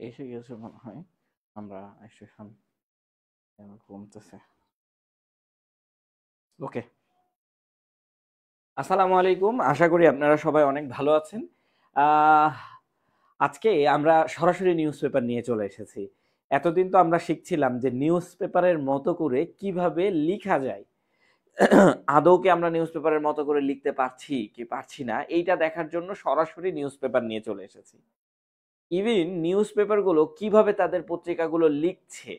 এসে গেছে মনে হয়, আমরা স্টেশন কমতেছে। ওকে, আসসালামু আলাইকুম, আশা করি আপনারা সবাই অনেক ভালো আছেন। আহ, আজকে আমরা সরাসরি নিউজ পেপার নিয়ে চলে এসেছি। এতদিন তো আমরা শিখছিলাম যে নিউজ পেপারের মতো করে কিভাবে লিখা যায়। আদৌ কি আমরা নিউজ পেপারের মতো করে লিখতে পারছি কি পারছি না, এইটা দেখার জন্য সরাসরি নিউজ পেপার নিয়ে চলে এসেছি। ইভেন নিউজ পেপারগুলো কিভাবে তাদের পত্রিকাগুলো লিখছে,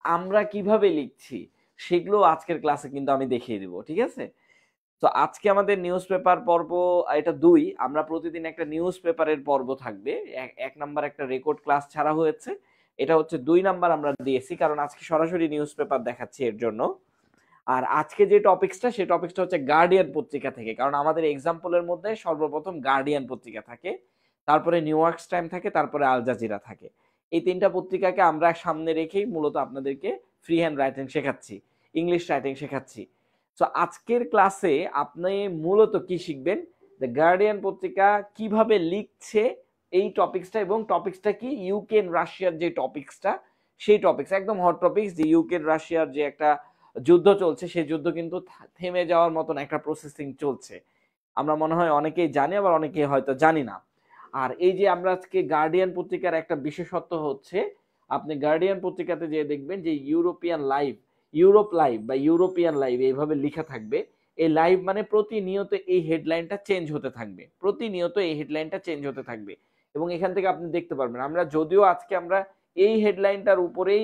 আমরা কিভাবে লিখছি, সেগুলো আজকের ক্লাসে কিন্তু আমি দেখিয়ে দিব, ঠিক আছে? তো আজকে আমাদের নিউজ পেপার পর্ব, এটা 2। আমরা প্রতিদিন একটা নিউজ পেপারের পর্ব থাকবে। এক নাম্বার একটা রেকর্ড ক্লাস ছাড়া হয়েছে, এটা হচ্ছে 2 নাম্বার আমরা দিয়েছি, কারণ আজকে সরাসরি নিউজ পেপার দেখাচ্ছি এর জন্য। আর আজকে যে টপিকসটা, সেই টপিকসটা হচ্ছে গার্ডিয়ান পত্রিকা থেকে, কারণ আমাদের এক্সাম্পলের মধ্যে সর্বপ্রথম গার্ডিয়ান পত্রিকা থাকে, তারপরে নিউ ইয়র্ক টাইম থাকে, তারপরে আল জাজিরা থাকে। এই 3টা পত্রিকাকে আমরা সামনে রেখেই মূলত আপনাদেরকে ফ্রি হ্যান্ড রাইটিং শেখাচ্ছি, ইংলিশ রাইটিং শেখাচ্ছি। তো আজকের ক্লাসে আপনি মূলত কি শিখবেন, দ্য গার্ডিয়ান পত্রিকা কিভাবে লিখছে এই টপিকসটা, এবং টপিকসটা কি ইউক্রেন রাশিয়ার যে টপিকসটা, সেই টপিকস একদম হট টপিকস, যে ইউক্রেন রাশিয়ার যে একটা যুদ্ধ চলছে, সেই যুদ্ধ কিন্তু থেমে যাওয়ার মতন একটা প্রসেসিং চলছে। আমরা মনে হয় অনেকেই জানি, আবার অনেকেই হয়তো জানি না। আর এই যে আমরা আজকে গার্ডিয়ান পত্রিকার একটা বিশেষত্ব হচ্ছে, আপনি গার্ডিয়ান পত্রিকাতে যে দেখবেন যে ইউরোপিয়ান লাইভ, ইউরোপ লাইভ বা ইউরোপিয়ান লাইভ এইভাবে লেখা থাকবে। এই লাইভ মানে প্রতিনিয়ত এই হেডলাইনটা চেঞ্জ হতে থাকবে, প্রতিনিয়ত এই হেডলাইনটা চেঞ্জ হতে থাকবে। এবং এখান থেকে আপনি দেখতে পারবেন, আমরা যদিও আজকে আমরা এই হেডলাইনটার উপরেই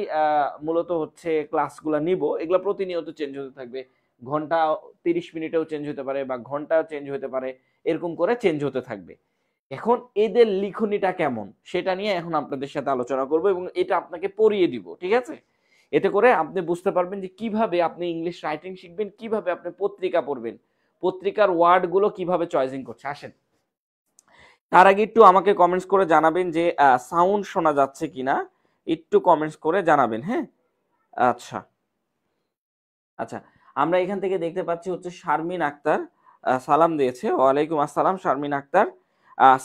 মূলত হচ্ছে ক্লাসগুলো নিব, এগুলো প্রতিনিয়ত চেঞ্জ হতে থাকবে। ঘন্টা 30 মিনিটেও চেঞ্জ হতে পারে, বা ঘন্টা চেঞ্জ হতে পারে, এরকম করে চেঞ্জ হতে থাকবে। এখন এদের লিখনিটা কেমন সেটা নিয়ে এখন আপনাদের সাথে আলোচনা করব, এবং এটা আপনাকে পড়িয়ে দিব, ঠিক আছে? এতে করে আপনি বুঝতে পারবেন যে কিভাবে আপনি ইংলিশ রাইটিং শিখবেন, কিভাবে আপনি পত্রিকা পড়বেন, পত্রিকার ওয়ার্ড গুলো কিভাবে চয়েজিং করছে। আসেন, তার আগে একটু আমাকে কমেন্টস করে জানাবেন যে সাউন্ড শোনা যাচ্ছে কিনা, একটু কমেন্টস করে জানাবেন, হ্যাঁ? আচ্ছা আচ্ছা, আমরা এখান থেকে দেখতে পাচ্ছি হচ্ছে শারমিন আক্তার সালাম দিয়েছে, ওয়ালাইকুম আসসালাম শারমিন আক্তার।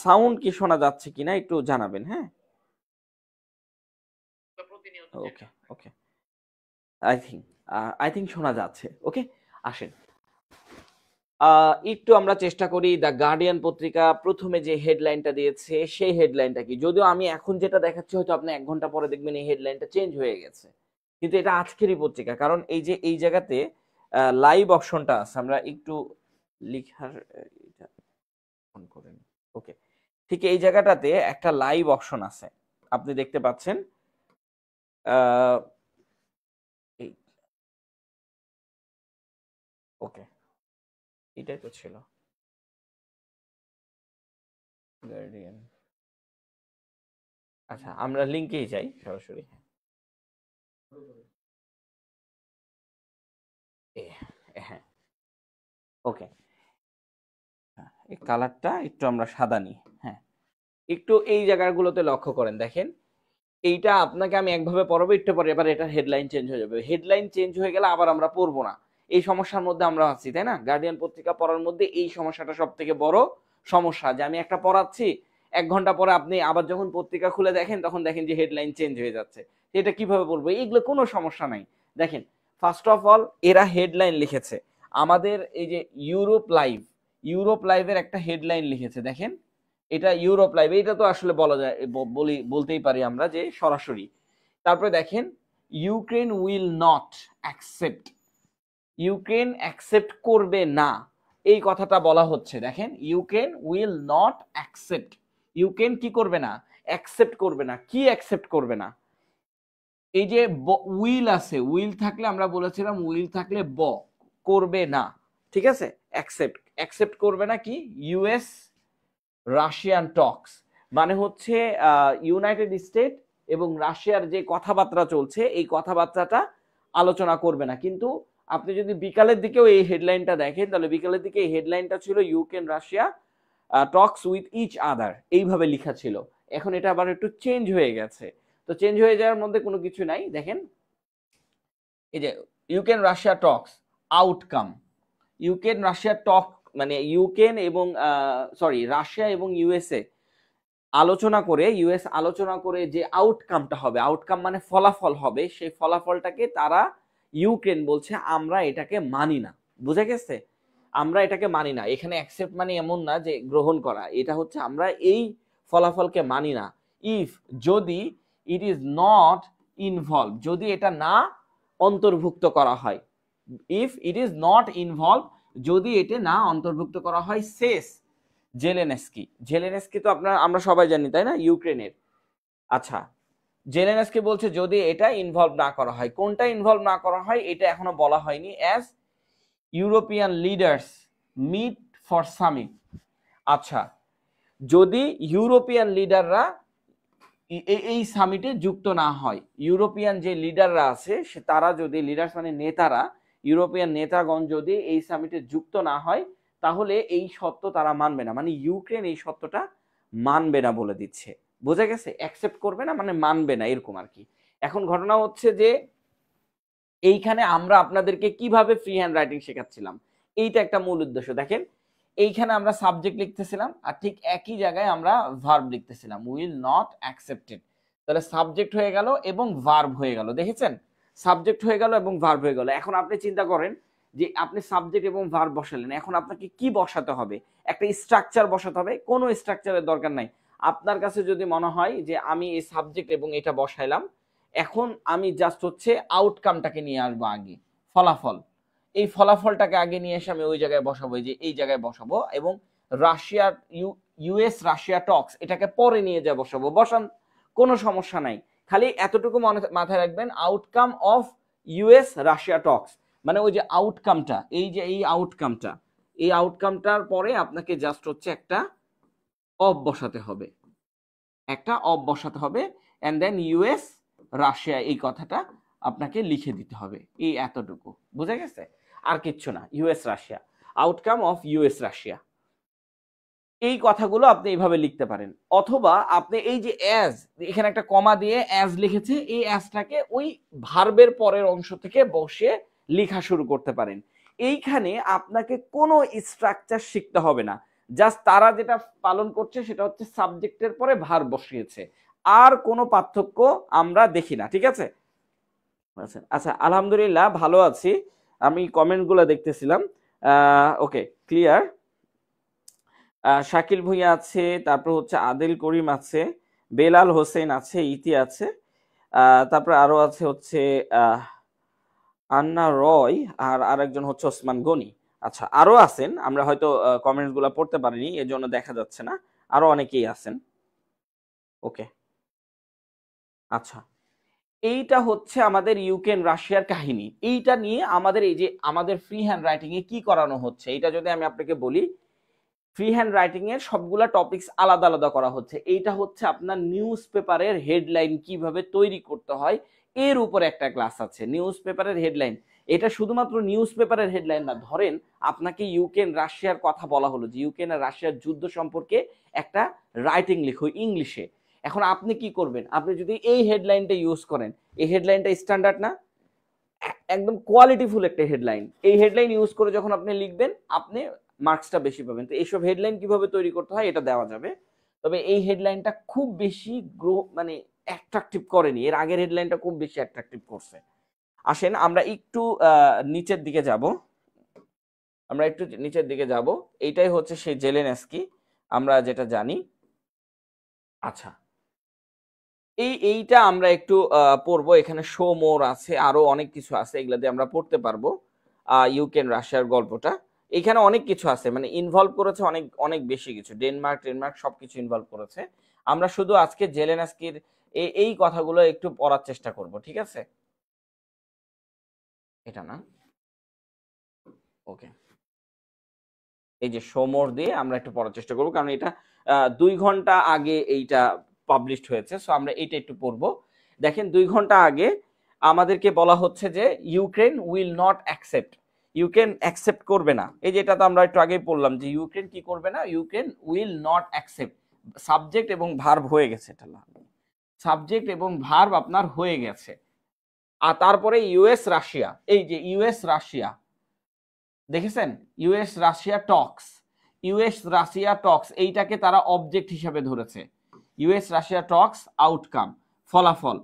সাউন্ড কি শোনা যাচ্ছে কিনা একটু জানাবেন, হ্যাঁ? ওকে ওকে, আই থিঙ্ক শোনা যাচ্ছে। ওকে, আসেন একটু আমরা চেষ্টা করি দ্য গার্ডিয়ান পত্রিকা প্রথমে যে হেডলাইনটা দিয়েছে সেই হেডলাইনটা কি, যদিও আমি এখন যেটা দেখাচ্ছি হয়তো আপনি 1 ঘন্টা পরে দেখবেন এই হেডলাইনটা চেঞ্জ হয়ে গেছে, কিন্তু এটা আজকেরই পত্রিকা, কারণ এই যে এই জায়গাতে লাইভ অপশনটা আছে, আমরা একটু লিখার এটা সংরক্ষণ করে নিই। ওকে, ঠিক এই জায়গাটাতে একটা লাইভ অপশন আছে, আপনি দেখতে পাচ্ছেন। এই ওকে, এটাই তো ছিল গার্ডিয়ান। আচ্ছা, আমরা লিঙ্কেই যাই সরাসরি। হ্যাঁ, ওকে, এই কালারটা একটু আমরা সাদা নিই। হ্যাঁ, একটু এই জায়গাগুলোতে লক্ষ্য করেন, দেখেন এইটা আপনাকে আমি একভাবে পড়াবো, একটু পরে এবার এটা হেডলাইন চেঞ্জ হয়ে যাবে। হেডলাইন চেঞ্জ হয়ে গেলে আবার আমরা পড়বো না, এই সমস্যার মধ্যে আমরা আছি, তাই না? গার্ডিয়ান পত্রিকা পড়ার মধ্যে এই সমস্যাটা সব থেকে বড় সমস্যা, যে আমি একটা পড়াচ্ছি 1 ঘন্টা পরে আপনি আবার যখন পত্রিকা খুলে দেখেন তখন দেখেন যে হেডলাইন চেঞ্জ হয়ে যাচ্ছে। এটা কিভাবে পড়বো? এইগুলো কোনো সমস্যা নাই। দেখেন, ফার্স্ট অফ অল এরা হেডলাইন লিখেছে আমাদের এই যে ইউরোপ লাইভের একটা হেডলাইন লিখেছে, দেখেন এটা ইউরোপ লাইভ, এটা তো আসলে বলা যায়, বলতেই পারি আমরা যে সরাসরি। তারপরে দেখেন, Ukraine will not accept, Ukraine accept করবে না, এই কথাটা বলা হচ্ছে। দেখেন, Ukraine will not accept, Ukraine কি করবে না? অ্যাকসেপ্ট করবে না। কি অ্যাকসেপ্ট করবে না? এই যে উইল আছে, উইল থাকলে আমরা বলেছিলাম উইল থাকলে করবে না, ঠিক আছে? অ্যাকসেপ্ট করবে না কি? ইউএস রাশিয়ান টক্স, মানে হচ্ছে ইউনাইটেড স্টেট এবং রাশিয়ার যে কথাবার্তা চলছে এই কথাবার্তাটা আলোচনা করবে না। কিন্তু আপনি যদি বিকালের দিকেও এই হেডলাইনটা দেখেন, তাহলে বিকালের দিকে এই হেডলাইনটা ছিল Ukraine Russia talks with each other, এইভাবে লেখা ছিল। এখন এটা আবার একটু চেঞ্জ হয়ে গেছে। তো চেঞ্জ হয়ে যাওয়ার মধ্যে কোনো কিছু নাই। দেখেন, এই যে ইউক্রেন রাশিয়া টক্স আউটকাম, ইউক্রেন রাশিয়া টক মানে ইউক্রেন এবং রাশিয়া এবং ইউএসএ আলোচনা করে যে আউটকামটা হবে, আউটকাম মানে ফলাফল হবে, সেই ফলাফলটাকে তারা ইউক্রেন বলছে আমরা এটাকে মানি না। বুঝা গেছে? আমরা এটাকে মানি না। এখানে অ্যাকসেপ্ট মানে এমন না যে গ্রহণ করা, এটা হচ্ছে আমরা এই ফলাফলকে মানি না। ইফ, যদি, ইট ইজ নট ইনভলভ, যদি এটা না অন্তর্ভুক্ত করা হয়, if it is not involve, যদি এটা না অন্তর্ভুক্ত করা হয়, শেষ জেলেনস্কি তো আমরা সবাই জানি, তাই না, ইউক্রেনের। আচ্ছা, জেলেনস্কি বলছে যদি এটা ইনভলভ না করা হয়, কোনটা ইনভলভ না করা হয় এটা এখনো বলা হয়নি। As European leaders meet for summit, আচ্ছা, যদি ইউরোপিয়ান লিডাররা এই সামিটে যুক্ত না হয়, ইউরোপিয়ান যে লিডাররা আছে তারা যদি, লিডার্স মানে নেতারা, ইউরোপিয়ান নেতাগণ যদি এই সামিটে যুক্ত না হয়, তাহলে এই সত্য তারা মানবে না, মানে ইউক্রেন এই সত্যটা মানবে না বলে দিচ্ছে। বোঝা গেছে? অ্যাকসেপ্ট করবে না মানে মানবে না, এরকম আর কি। এখন ঘটনা হচ্ছে যে এইখানে আমরা আপনাদেরকে কিভাবে ফ্রি হ্যান্ড রাইটিং শেখাচ্ছিলাম, এইটা একটা মূল উদ্দেশ্য। দেখেন, এইখানে আমরা সাবজেক্ট লিখতেছিলাম আর ঠিক একই জায়গায় আমরা ভার্ব লিখতেছিলাম, উইল নট অ্যাকসেপ্টেড। তাহলে সাবজেক্ট হয়ে গেল এবং ভার্ব হয়ে গেল, দেখেছেন? সাবজেক্ট হয়ে গেল এবং ভার্ব হয়ে গেল। এখন আপনি চিন্তা করেন যে আপনি সাবজেক্ট এবং ভার্ব বসালেন, এখন আপনাকে কি বসাতে হবে? একটা স্ট্রাকচার বসাতে হবে। কোনো স্ট্রাকচারের দরকার নাই। আপনার কাছে যদি মনে হয় যে আমি এই সাবজেক্ট এবং এটা বসাইলাম, এখন আমি জাস্ট হচ্ছে আউটকামটাকে নিয়ে আসবো আগে, ফলাফল, এই ফলাফলটাকে আগে নিয়ে এসে আমি ওই জায়গায় বসাবো, যে এই জায়গায় বসাবো, এবং রাশিয়ার ইউএস রাশিয়া টক্স এটাকে পরে নিয়ে যা বসাবো, বসান, কোনো সমস্যা নাই। খালি এতটুকু মাথায় রাখবেন, আউটকাম অফ ইউএস রাশিয়া টক্স, মানে ওই যে আউটকামটা, এই যে এই আউটকামটার পরে আপনাকে জাস্ট হচ্ছে একটা অফ বসাতে হবে, এন্ড দেন ইউএস রাশিয়া, এই কথাটা আপনাকে লিখে দিতে হবে, এই এতটুকু। বুঝা গেছে? আর কিচ্ছু না, US Russia, outcome of US Russia, এই কথাগুলো আপনি এইভাবে লিখতে পারেন। অথবা আপনি এই যে অ্যাজ, এখানে একটা কমা দিয়ে অ্যাজ লিখেছে, এই অ্যাজটাকে ওই ভার্বের পরের অংশ থেকে বসে লেখা শুরু করতে পারেন। এইখানে আপনাকে কোনো স্ট্রাকচার শিখতে হবে না, জাস্ট তারা যেটা পালন করছে সেটা হচ্ছে সাবজেক্টের পরে ভার্ব বসিয়েছে, আর কোনো পার্থক্য আমরা দেখি না। ঠিক আছে? আচ্ছা, আলহামদুলিল্লাহ ভালো আছি, আমি কমেন্টগুলো দেখতেছিলাম। ওকে, ক্লিয়ার। শাকিল ভুঁইয়া আছে, তারপর হচ্ছে আদিল করিম আছে, বেলাল হোসেন আছে, ইতি আছে, তারপর আরো আছে হচ্ছে আন্না রয়, আর আরেকজন হচ্ছে ওসমান গনি। আচ্ছা, আরো আছেন, আমরা হয়তো কমেন্টস গুলা পড়তে পারিনি, এর জন্য দেখা যাচ্ছে না। আরো অনেকেই আছেন। ওকে, আচ্ছা, এইটা হচ্ছে আমাদের ইউক্রেন রাশিয়ার কাহিনী। এইটা নিয়ে আমাদের এই যে আমাদের ফ্রি হ্যান্ড রাইটিং এ কি করানো হচ্ছে, এটা যদি আমি আপনাকে বলি, ফ্রি হ্যান্ড রাইটিং এর সবগুলা টপিকস আলাদা আলাদা করা হচ্ছে। এইটা হচ্ছে আপনার নিউজ পেপারের হেডলাইন কিভাবে তৈরি করতে হয় এর উপর একটা ক্লাস আছে। নিউজ পেপারের হেডলাইন, এটা শুধুমাত্র নিউজ পেপারের হেডলাইন না। ধরেন আপনাকে ইউক্রেন রাশিয়ার কথা বলা হলো যে ইউক্রেন আর রাশিয়ার যুদ্ধ সম্পর্কে একটা রাইটিং লিখো ইংলিশে। এখন আপনি কি করবেন, আপনি যদি এই হেডলাইনটা ইউজ করেন, এই হেডলাইনটা স্ট্যান্ডার্ড না, একদম কোয়ালিটিফুল একটা হেডলাইন, এই হেডলাইন ইউজ করে যখন আপনি লিখবেন আপনি মার্কসটা বেশি পাবেন। তো এইসব হেডলাইন কিভাবে তৈরি করতে হয় এটা দেওয়া যাবে। তবে এই হেডলাইনটা খুব বেশি মানে অ্যাট্রাকটিভ করেনি, এর আগের হেডলাইনটা খুব বেশি অ্যাট্রাকটিভ করছে। আসেন আমরা একটু নিচের দিকে যাব, আমরা একটু নিচের দিকে যাব। এইটাই হচ্ছে সেই জেলেনস্কি আমরা যেটা জানি। আচ্ছা, এইটা আমরা একটু পড়বো, এখানে শো মোর আছে, আরো অনেক কিছু আছে, এগুলা দিয়ে আমরা পড়তে পারবো ইউক্রেন রাশিয়ার গল্পটা। এখানে অনেক কিছু আছে, মানে ইনভলভ করেছে অনেক অনেক বেশি কিছু, ডেনমার্ক সবকিছু ইনভলভ করেছে। আমরা শুধু আজকে জেলেনস্কির এই কথাগুলো একটু পড়ার চেষ্টা করব, ঠিক আছে? এটা না, ওকে, এই যে সোমর দিয়ে আমরা একটু পড়ার চেষ্টা করবো, কারণ এটা 2 ঘন্টা আগে এইটা পাবলিশড হয়েছে, সো আমরা এইটা একটু পড়বো। দেখেন 2 ঘন্টা আগে আমাদেরকে বলা হচ্ছে যে Ukraine will not accept, Ukraine accept করবে না। এই যে এটা তো আমরা একটু আগেই পড়লাম যে ইউক্রেন কি করবে না, Ukraine will not accept, subject এবং ভার্ব হয়ে গেছে, এটা সাবজেক্ট এবং ভার্ব আপনার হয়ে গেছে। আর তারপরে ইউএস রাশিয়া, এই যে ইউএস রাশিয়া দেখেছেন, ইউএস রাশিয়া টক্স, ইউএস রাশিয়া টক্স এইটাকে তারা অবজেক্ট হিসেবে ধরেছে। ইউএস রাশিয়া টক্স আউটকাম, ফলাফল,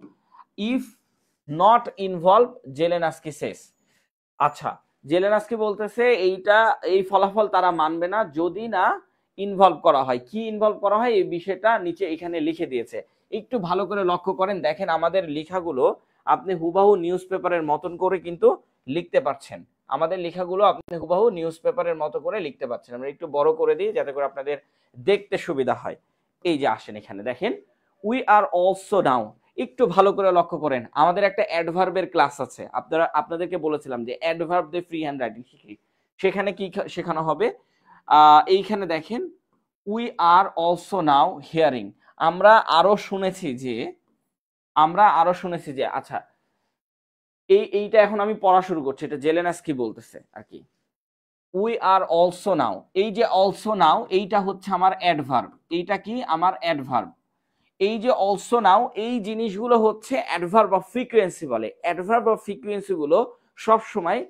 ইফ নট ইনভলভ জেলেনস্কি সেস। আচ্ছা, জেলেনস্কি বলতেছে এইটা, এই ফলাফল তারা মানবে না যদি না ইনভলভ করা হয়। কি ইনভলভ করা হয় এই বিষয়টা নিচে এখানে লিখে দিয়েছে, একটু ভালো করে লক্ষ্য করেন। দেখেন আমাদের লেখাগুলো আপনি হুবাহু নিউজ পেপারের মতন করে কিন্তু লিখতে পারছেন, আমাদের লেখাগুলো আপনি হুবাহু নিউজ পেপারের মতো করে লিখতে পারছেন। আমরা একটু বড় করে দিই যাতে করে আপনাদের দেখতে সুবিধা হয়। এই যে আসেন এখানে দেখেন, উই আর অলসো নাও, একটু ভালো করে লক্ষ্য করেন, আমাদের একটা অ্যাডভার্বের ক্লাস আছে, আপনাদেরকে বলেছিলাম যে অ্যাডভার্ব দিয়ে ফ্রি হ্যান্ড রাইটিং শিখি, সেখানে কি শেখানো হবে। এইখানে দেখেন we are also now hearing, আমরা আরো শুনেছি যে, আমরা আরো শুনেছি যে, আচ্ছা এইটা এখন আমি পড়া শুরু করছি, এটা জেলেনস্কি বলতেছে আর কি। উই আর অলসো নাও, এই যে অলসো নাও এইটা হচ্ছে আমার অ্যাডভার্ব, এইটা কি আমার অ্যাডভার্ব। এই যে অলসো নাও এই জিনিসগুলো হচ্ছে অ্যাডভার্ব অফ ফ্রিকোয়েন্সি বলে। অ্যাডভার্ব অফ ফ্রিকোয়েন্সি গুলো সব সময়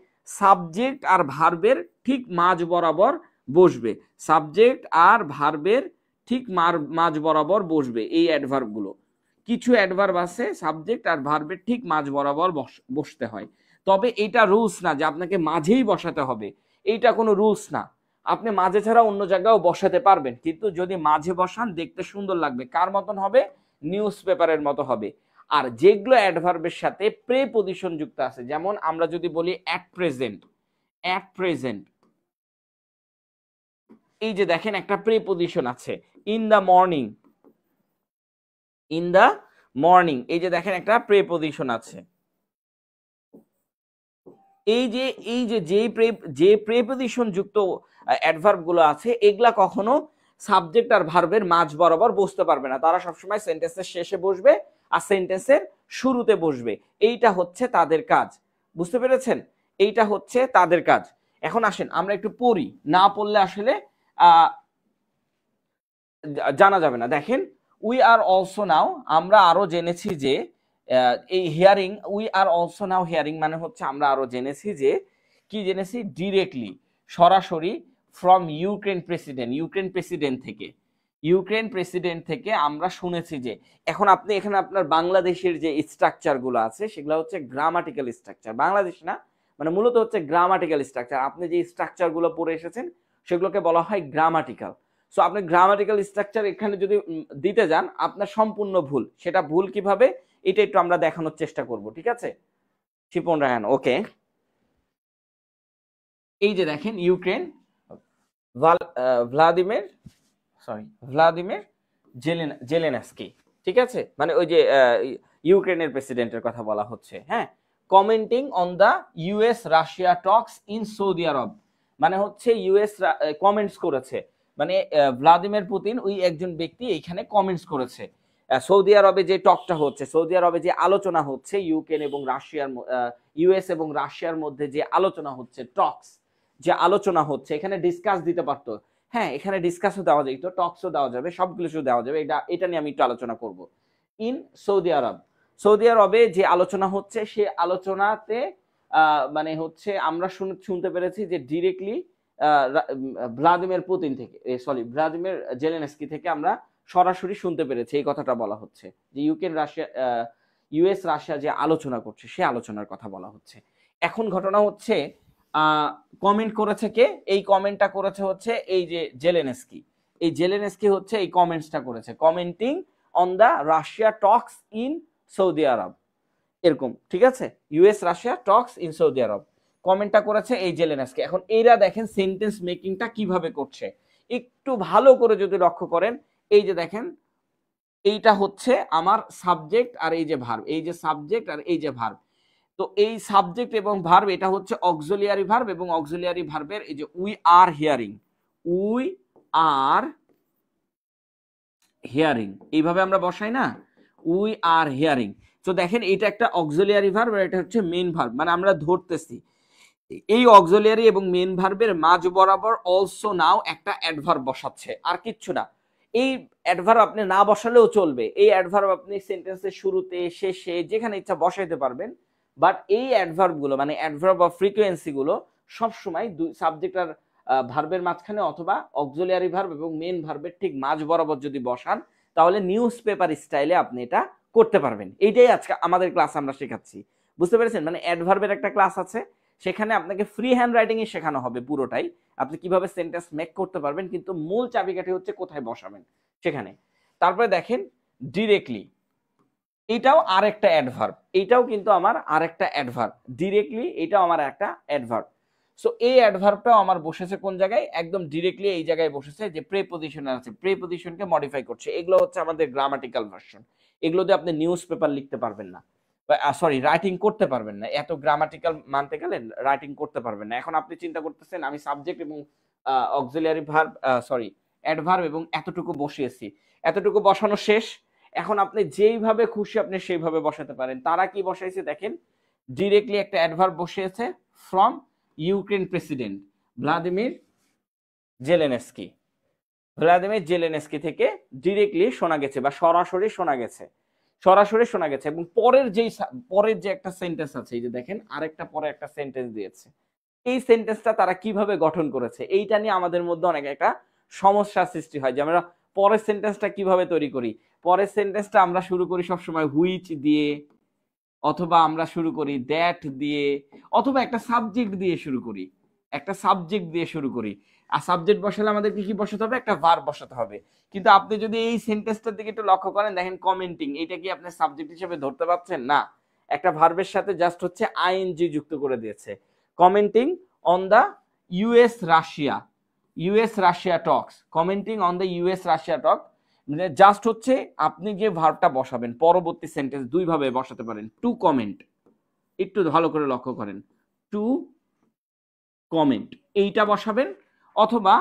সাবজেক্ট আর ভার্বের ঠিক মাঝ বরাবর বসবে, সাবজেক্ট আর ভার্বের ঠিক মাঝ বরাবর বসবে এই অ্যাডভার্ব গুলো। কিছু অ্যাডভার্ব আছে সাবজেক্ট আর ভার্বের ঠিক মাঝ বরাবর বসতে হয়, তবে এটা রুলস না যে আপনাকে মাঝেই বসাতে হবে, এইটা কোনো রুলস না। আপনি মাঝে ছাড়া অন্য জায়গাও বসাতে পারবেন, কিন্তু যদি মাঝে বসান দেখতে সুন্দর লাগবে, কার মতন হবে, নিউজ পেপারের মতো হবে। আর যেগুলো অ্যাডভার্বের সাথে প্রেপজিশন যুক্ত আছে, যেমন আমরা যদি বলি অ্যাট প্রেজেন্ট, অ্যাট প্রেজেন্ট, এই যে দেখেন একটা প্রেপজিশন আছে, in the morning, in the morning, এই যে দেখেন একটা প্রেপজিশন আছে। এই যে যে প্রেপজিশন যুক্ত অ্যাডভার্ব গুলো আছে এগুলা কখনো সাবজেক্ট আর ভার্বের মাঝ বরাবর বসতে পারবে না, তারা সবসময় সেন্টেন্সের শেষে বসবে আর সেন্টেন্সের শুরুতে বসবে, এইটা হচ্ছে তাদের কাজ। বুঝতে পেরেছেন, এইটা হচ্ছে তাদের কাজ। এখন আসেন আমরা একটু পড়ি, না পড়লে আসলে জানা যাবে না। দেখেন উই আর অলসো নাও, আমরা আরো জেনেছি যে, এই hearing, we are also now hearing মানে হচ্ছে আমরা আরো জেনেছি যে, কি জেনেছি, ডিরেক্টলি, সরাসরি, from Ukraine president, Ukraine president থেকে, ইউক্রেন প্রেসিডেন্ট থেকে আমরা শুনেছি যে, এখন আপনি এখানে আপনার বাংলাদেশের যে স্ট্রাকচার গুলো আছে সেগুলো হচ্ছে গ্রামাটিক্যাল স্ট্রাকচার, বাংলাদেশ না, মানে মূলত হচ্ছে গ্রামাটিক্যাল স্ট্রাকচার। আপনি যে স্ট্রাকচার গুলো পড়ে এসেছেন সেগুলোকে বলা হয় গ্রামাটিক্যাল। সো আপনি গ্রামাটিক্যাল স্ট্রাকচার এখানে যদি দিতে যান আপনার সম্পূর্ণ ভুল, সেটা ভুল কিভাবে এটা একটু আমরা দেখানোর চেষ্টা করব, ঠিক আছে? শিপন রায়হান, ওকে। এই যে দেখেন ইউক্রেন, ভ্লাদিমির ভ্লাদিমির জেলেনস্কি, ঠিক আছে, মানে ওই যে ইউক্রেনের প্রেসিডেন্টের কথা বলা হচ্ছে, হ্যাঁ, commenting on the US Russia talks in Saudi Arab, মানে হচ্ছে ইউএস কমেন্টস করেছে, মানে ভ্লাদিমির পুতিন ওই একজন ব্যক্তি এইখানে কমেন্টস করেছে সৌদি আরবে যে টকটা হচ্ছে, সৌদি আরবে যে আলোচনা হচ্ছে ইউক্রেন এবং রাশিয়ার ইউএস এবং রাশিয়ার মধ্যে যে আলোচনা হচ্ছে, টক্স যে আলোচনা হচ্ছে, এখানে ডিসকাস দিতে পারতো, হ্যাঁ এখানে ডিসকাসও দেওয়া যেত, টক্সও দেওয়া যাবে, সবগুলো কিছু দেওয়া যাবে, এটা নিয়ে আমি একটু আলোচনা করব। ইন সৌদি আরব, সৌদি আরবে যে আলোচনা হচ্ছে সে আলোচনাতে মানে হচ্ছে আমরা শুনতে পেরেছি যে ডিরেক্টলি ভ্লাদিমির পুতিন থেকে, ভ্লাদিমির জেলেনস্কি থেকে আমরা সরাসরি শুনতে পেরেছি এই কথাটা বলা হচ্ছে যে ইউক্রেন রাশিয়া ইউএস রাশিয়া যে আলোচনা করছে সে আলোচনার কথা বলা হচ্ছে। এখন ঘটনা হচ্ছে কমেন্ট করেছে কে? এই কমেন্টটা করেছে হচ্ছে এই যে জেলেনস্কি, এই জেলেনস্কি হচ্ছে এই কমেন্টসটা করেছে, commenting on the Russia talks in Saudi Arab, এরকম, ঠিক আছে, US Russia talks in Saudi Arab, কমেন্টটা করেছে এই জেলেনস্কি। এখন এরা দেখেন সেন্টেন্স মেকিংটা কিভাবে করছে, একটু ভালো করে যদি লক্ষ্য করেন, এই যে দেখেন এইটা হচ্ছে আমার সাবজেক্ট আর এই যে ভার্ব, এই যে সাবজেক্ট আর এই যে ভার্ব, তো এই সাবজেক্ট এবং ভার্ব এটা হচ্ছে অক্সিলিয়ারি ভার্ব, এবং অক্সিলিয়ারি ভার্বের এই যে we are hearing, we are hearing এইভাবে আমরা বসাই না, উই আর হিয়ারিং। তো দেখেন এটা একটা অক্সিলিয়ারি ভার্ব আর এটা হচ্ছে মেইন ভার্ব, মানে আমরা ধরতেছি এই অক্সিলিয়ারি এবং মেইন ভার্বের মাঝ বরাবর অলসো নাও একটা অ্যাডভার্ব বসাচ্ছে, আর কিচ্ছু না। এই অ্যাডভার্ব আপনি না বসালেও চলবে, এই অ্যাডভার্ব আপনি সেন্টেন্সের শুরুতে শেষে যেখানে ইচ্ছা বসাইতে পারবেন, বাট এই অ্যাডভার্ব গুলো মানে অ্যাডভার্ব অফ ফ্রিকোয়েন্সি গুলো সবসময় দুই সাবজেক্ট আর ভার্বের মাঝখানে অথবা অক্সিলিয়ারি ভার্ব এবং মেইন ভার্বের ঠিক মাঝ বরাবর যদি বসান তাহলে নিউজ পেপার স্টাইলে আপনি এটা করতে পারবেন। এইটাই আজকে আমাদের ক্লাস আমরা শেখাচ্ছি, বুঝতে পেরেছেন? মানে অ্যাডভার্বের একটা ক্লাস আছে, সেখানে আপনাকে ফ্রি হ্যান্ড রাইটিং এ শেখানো হবে পুরোটাই, আপনি কিভাবে সেন্টেন্স মেক করতে পারবেন, কিন্তু মূল চাবিকাঠি হচ্ছে কোথায় বসাবেন সেখানে। তারপরে দেখেন ডিরেক্টলি, এটাও আরেকটা অ্যাডভার্ব, এটাও কিন্তু আমার আরেকটা অ্যাডভার্ব, ডিরেক্টলি এটাও আমার একটা অ্যাডভার্ব। সো এই অ্যাডভার্বটাও আমার বসেছে কোন জায়গায়? একদম ডিরেক্টলি এই জায়গায় বসেছে যে প্রেপোজিশন আছে, প্রেপোজিশনকে মডিফাই করছে। এগুলো হচ্ছে আমাদের গ্রামাটিক্যাল ভার্সন, এগুলো দিয়ে আপনি নিউজ পেপার লিখতে পারবেন না, সরি রাইটিং করতে পারবেন না, এত গ্রামাটিক্যাল মানতে গেলে রাইটিং করতে পারবেন না। এখন আপনি চিন্তা করতেছেন আমি সাবজেক্ট এবং অক্সিলিয়ারি ভার্ব সরি অ্যাডভার্ব এবং এতটুকু বসিয়েছি, এতটুকু বসানো শেষ, এখন আপনি যেইভাবে খুশি আপনি সেইভাবে বসাতে পারেন। তারা কি বসাইছে দেখেন, ডিরেক্টলি একটা অ্যাডভার্ব বসিয়েছে from Ukraine president Vladimir Zelensky, Vladimir Zelensky থেকে ডিরেক্টলি শোনা গেছে বা সরাসরি শোনা গেছে, সরাসরি শোনা গেছে। এবং পরের যে একটা সেন্টেন্স আছে, এই যে দেখেন আরেকটা পরে একটা সেন্টেন্স দিয়েছে, এই সেন্টেন্সটা তারা কিভাবে গঠন করেছে এইটা নিয়ে আমাদের মধ্যে অনেক একটা সমস্যার সৃষ্টি হয়, যে আমরা পরের সেন্টেন্সটা কিভাবে তৈরি করি। পরের সেন্টেন্সটা আমরা শুরু করি সবসময় হুইচ দিয়ে, অথবা আমরা শুরু করি দ্যাট দিয়ে, অথবা একটা সাবজেক্ট দিয়ে শুরু করি, একটা সাবজেক্ট দিয়ে শুরু করি। আর সাবজেক্ট বসালে আমাদেরকে কি বসাতে হবে? একটা ভার্ব বসাতে হবে। কিন্তু আপনি যদি এই সেন্টেন্সটার দিকে একটু লক্ষ্য করেন, দেখেন কমেন্টিং, এটা কি আপনি সাবজেক্ট হিসেবে ধরতে পারছেন? না, একটা ভার্বের সাথে জাস্ট হচ্ছে আইএনজি যুক্ত করে দিয়েছে, commenting on the US Russia, US Russia talks, commenting on the US Russia talk, মানে জাস্ট হচ্ছে আপনি যে ভার্বটা বসাবেন পরবর্তী সেন্টেন্স দুই ভাবে বসাতে পারেন, টু কমেন্ট, একটু ভালো করে লক্ষ্য করেন, টু কমেন্ট এইটা বসাবেন, অথবা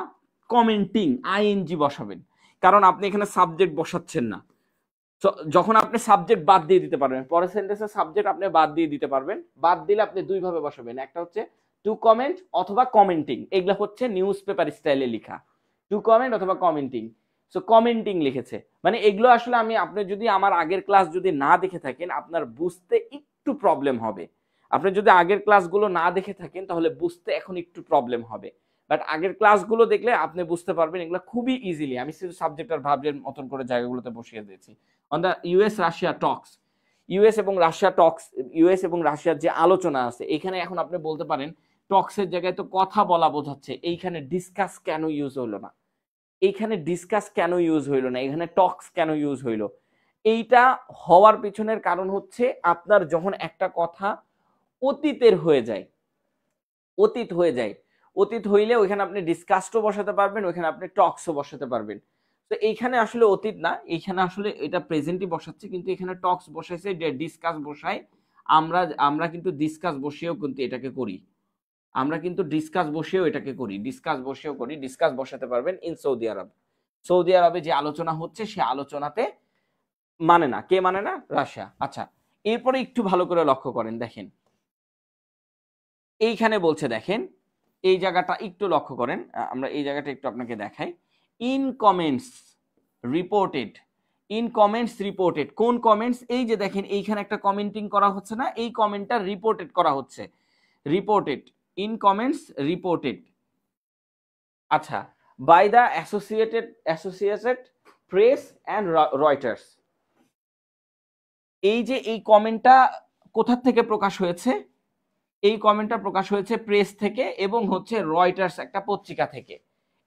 কমেন্টিং আইএনজি বসাবেন, কারণ আপনি এখানে সাবজেক্ট বসাচ্ছেন না। যখন আপনি সাবজেক্ট বাদ দিয়ে দিতে পারবেন, পরের সেন্টেন্সে সাবজেক্ট আপনি বাদ দিয়ে দিতে পারবেন, বাদ দিলে আপনি দুই ভাবে বসাবেন, একটা হচ্ছে টু কমেন্ট অথবা কমেন্টিং, এগুলো হচ্ছে নিউজ পেপার স্টাইলে লেখা, টু কমেন্ট অথবা কমেন্টিং। সো কমেন্টিং লিখেছে, মানে এগুলো আসলে আপনি যদি আমার আগের ক্লাস যদি না দেখে থাকেন আপনার বুঝতে একটু প্রবলেম হবে, আপনি যদি আগের ক্লাসগুলো না দেখে থাকেন তাহলে বুঝতে এখন একটু প্রবলেম হবে, বাট আগের ক্লাসগুলো দেখলে আপনি বুঝতে পারবেন এগুলো খুবই ইজিলি, আমি শুধু সাবজেক্ট আর ভার্বের মতন করে জায়গাগুলোতে বসিয়ে দিয়েছি। On the US Russia Tux, US এবং রাশিয়া টক্স, ইউএস এবং রাশিয়ার যে আলোচনা আছে এখানে এখন আপনি বলতে পারেন টক্সের জায়গায় তো কথা বলা বোঝাচ্ছে, এইখানে ডিসকাস কেন ইউজ হলো না, এইখানে ডিসকাস কেন ইউজ হইলো না, এখানে টক্স কেন ইউজ হইলো? এইটা হওয়ার পিছনের কারণ হচ্ছে আপনার যখন একটা কথা অতীতের হয়ে যায়, অতীত হয়ে যায়, অতীত হইলে ওইখানে আপনি ডিসকাসডও বসাতে পারবেন, ওইখানে আপনি টক্সও বসাতে পারবেন। তো এইখানে আসলে অতীত না, এইখানে আসলে এটা প্রেজেন্টই বসাচ্ছে, কিন্তু এখানে টক্স বসাইছে, ডিসকাস বসাই। আমরা আমরা কিন্তু ডিসকাস বসিয়েও কিন্তু এটাকে করি, আমরা কিন্তু ডিসকাস বসিয়েও এটাকে করি, ডিসকাস বসিয়েও করি। ডিসকাস বসাতে পারবেন ইন সৌদি আরব। সৌদি আরবে যে আলোচনা হচ্ছে সে আলোচনাতে মানে না, কে মানে না? রাশিয়া। আচ্ছা, এরপরে একটু ভালো করে লক্ষ্য করেন, দেখেন এইখানে বলছে, দেখেন এই জায়গাটা একটু লক্ষ্য করেন, আমরা এই জায়গাটা একটু আপনাকে দেখাই। In comments reported, in comments reported, কোন কমেন্টস? এই যে দেখেন এইখানে একটা কমেন্টিং করা হচ্ছে না, এই কমেন্টটা রিপোর্টেড করা হচ্ছে, রিপোর্টেড, ইন কমেন্টস রিপোর্টেড। আচ্ছা, by the Associated Press and Reuters. এই যে এই কমেন্টটা কোথা থেকে প্রকাশ হয়েছে? এই কমেন্টটা প্রকাশ হয়েছে প্রেস থেকে এবং হচ্ছে রয়টার্স একটা পত্রিকা থেকে।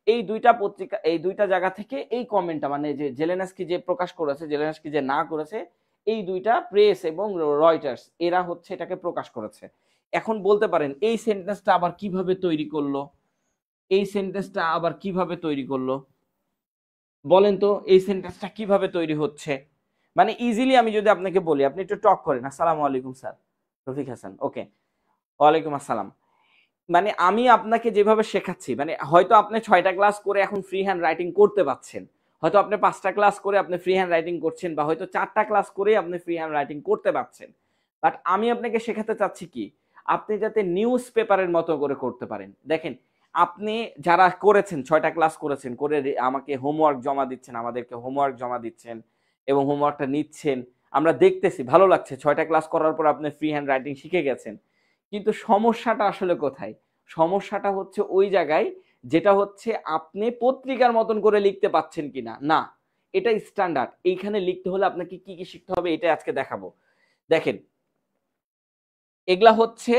এই দুইটা পত্রিকা, এই দুইটা জায়গা থেকে এই কমেন্টটা, মানে যে জেলেনস্কি যে প্রকাশ করেছে, জেলেনস্কি যে না করেছে, এই দুইটা প্রেস এবং রয়টার্স এরা হচ্ছে এটাকে প্রকাশ করেছে। এখন বলতে পারেন এই সেন্টেন্সটা আবার কিভাবে তৈরি করলো? এই সেন্টেন্সটা আবার কিভাবে তৈরি করলো বলেন তো? এই সেন্টেন্সটা কিভাবে তৈরি হচ্ছে? মানে ইজিলি আমি যদি আপনাকে বলি, আপনি একটু টক করেন। আসসালামু আলাইকুম স্যার, রফিক হাসান। ওকে, ওয়ালাইকুম আসসালাম। মানে আমি আপনাকে যেভাবে শেখাচ্ছি, মানে হয়তো আপনি 6টা ক্লাস করে এখন ফ্রি হ্যান্ড রাইটিং করতে পারছেন, হয়তো আপনি 5টা ক্লাস করে আপনি ফ্রি হ্যান্ড রাইটিং করছেন, বা হয়তো 4টা ক্লাস করে আপনি ফ্রি হ্যান্ড রাইটিং করতে পারছেন। বাট আমি আপনাকে শেখাতে চাচ্ছি কি, আপনি যাতে নিউজ পেপারের মতো করে করতে পারেন। দেখেন, আপনি যারা করেছেন 6টা ক্লাস করেছেন, করে আমাকে হোমওয়ার্ক জমা দিচ্ছেন, আমাদেরকে হোমওয়ার্ক জমা দিচ্ছেন এবং হোমওয়ার্কটা নিচ্ছেন, আমরা দেখতেছি, ভালো লাগছে। 6টা ক্লাস করার পর আপনি ফ্রি হ্যান্ড রাইটিং শিখে গেছেন। কিন্তু সমস্যাটা আসলে কোথায়? সমস্যাটা হচ্ছে ওই জায়গায়, যেটা হচ্ছে আপনি পত্রিকার মতন করে লিখতে পাচ্ছেন কিনা। না, এটা স্ট্যান্ডার্ড। এইখানে লিখতে হলে আপনাকে কি কি শিখতে হবে এটা আজকে দেখাবো। দেখেন, এগুলা হচ্ছে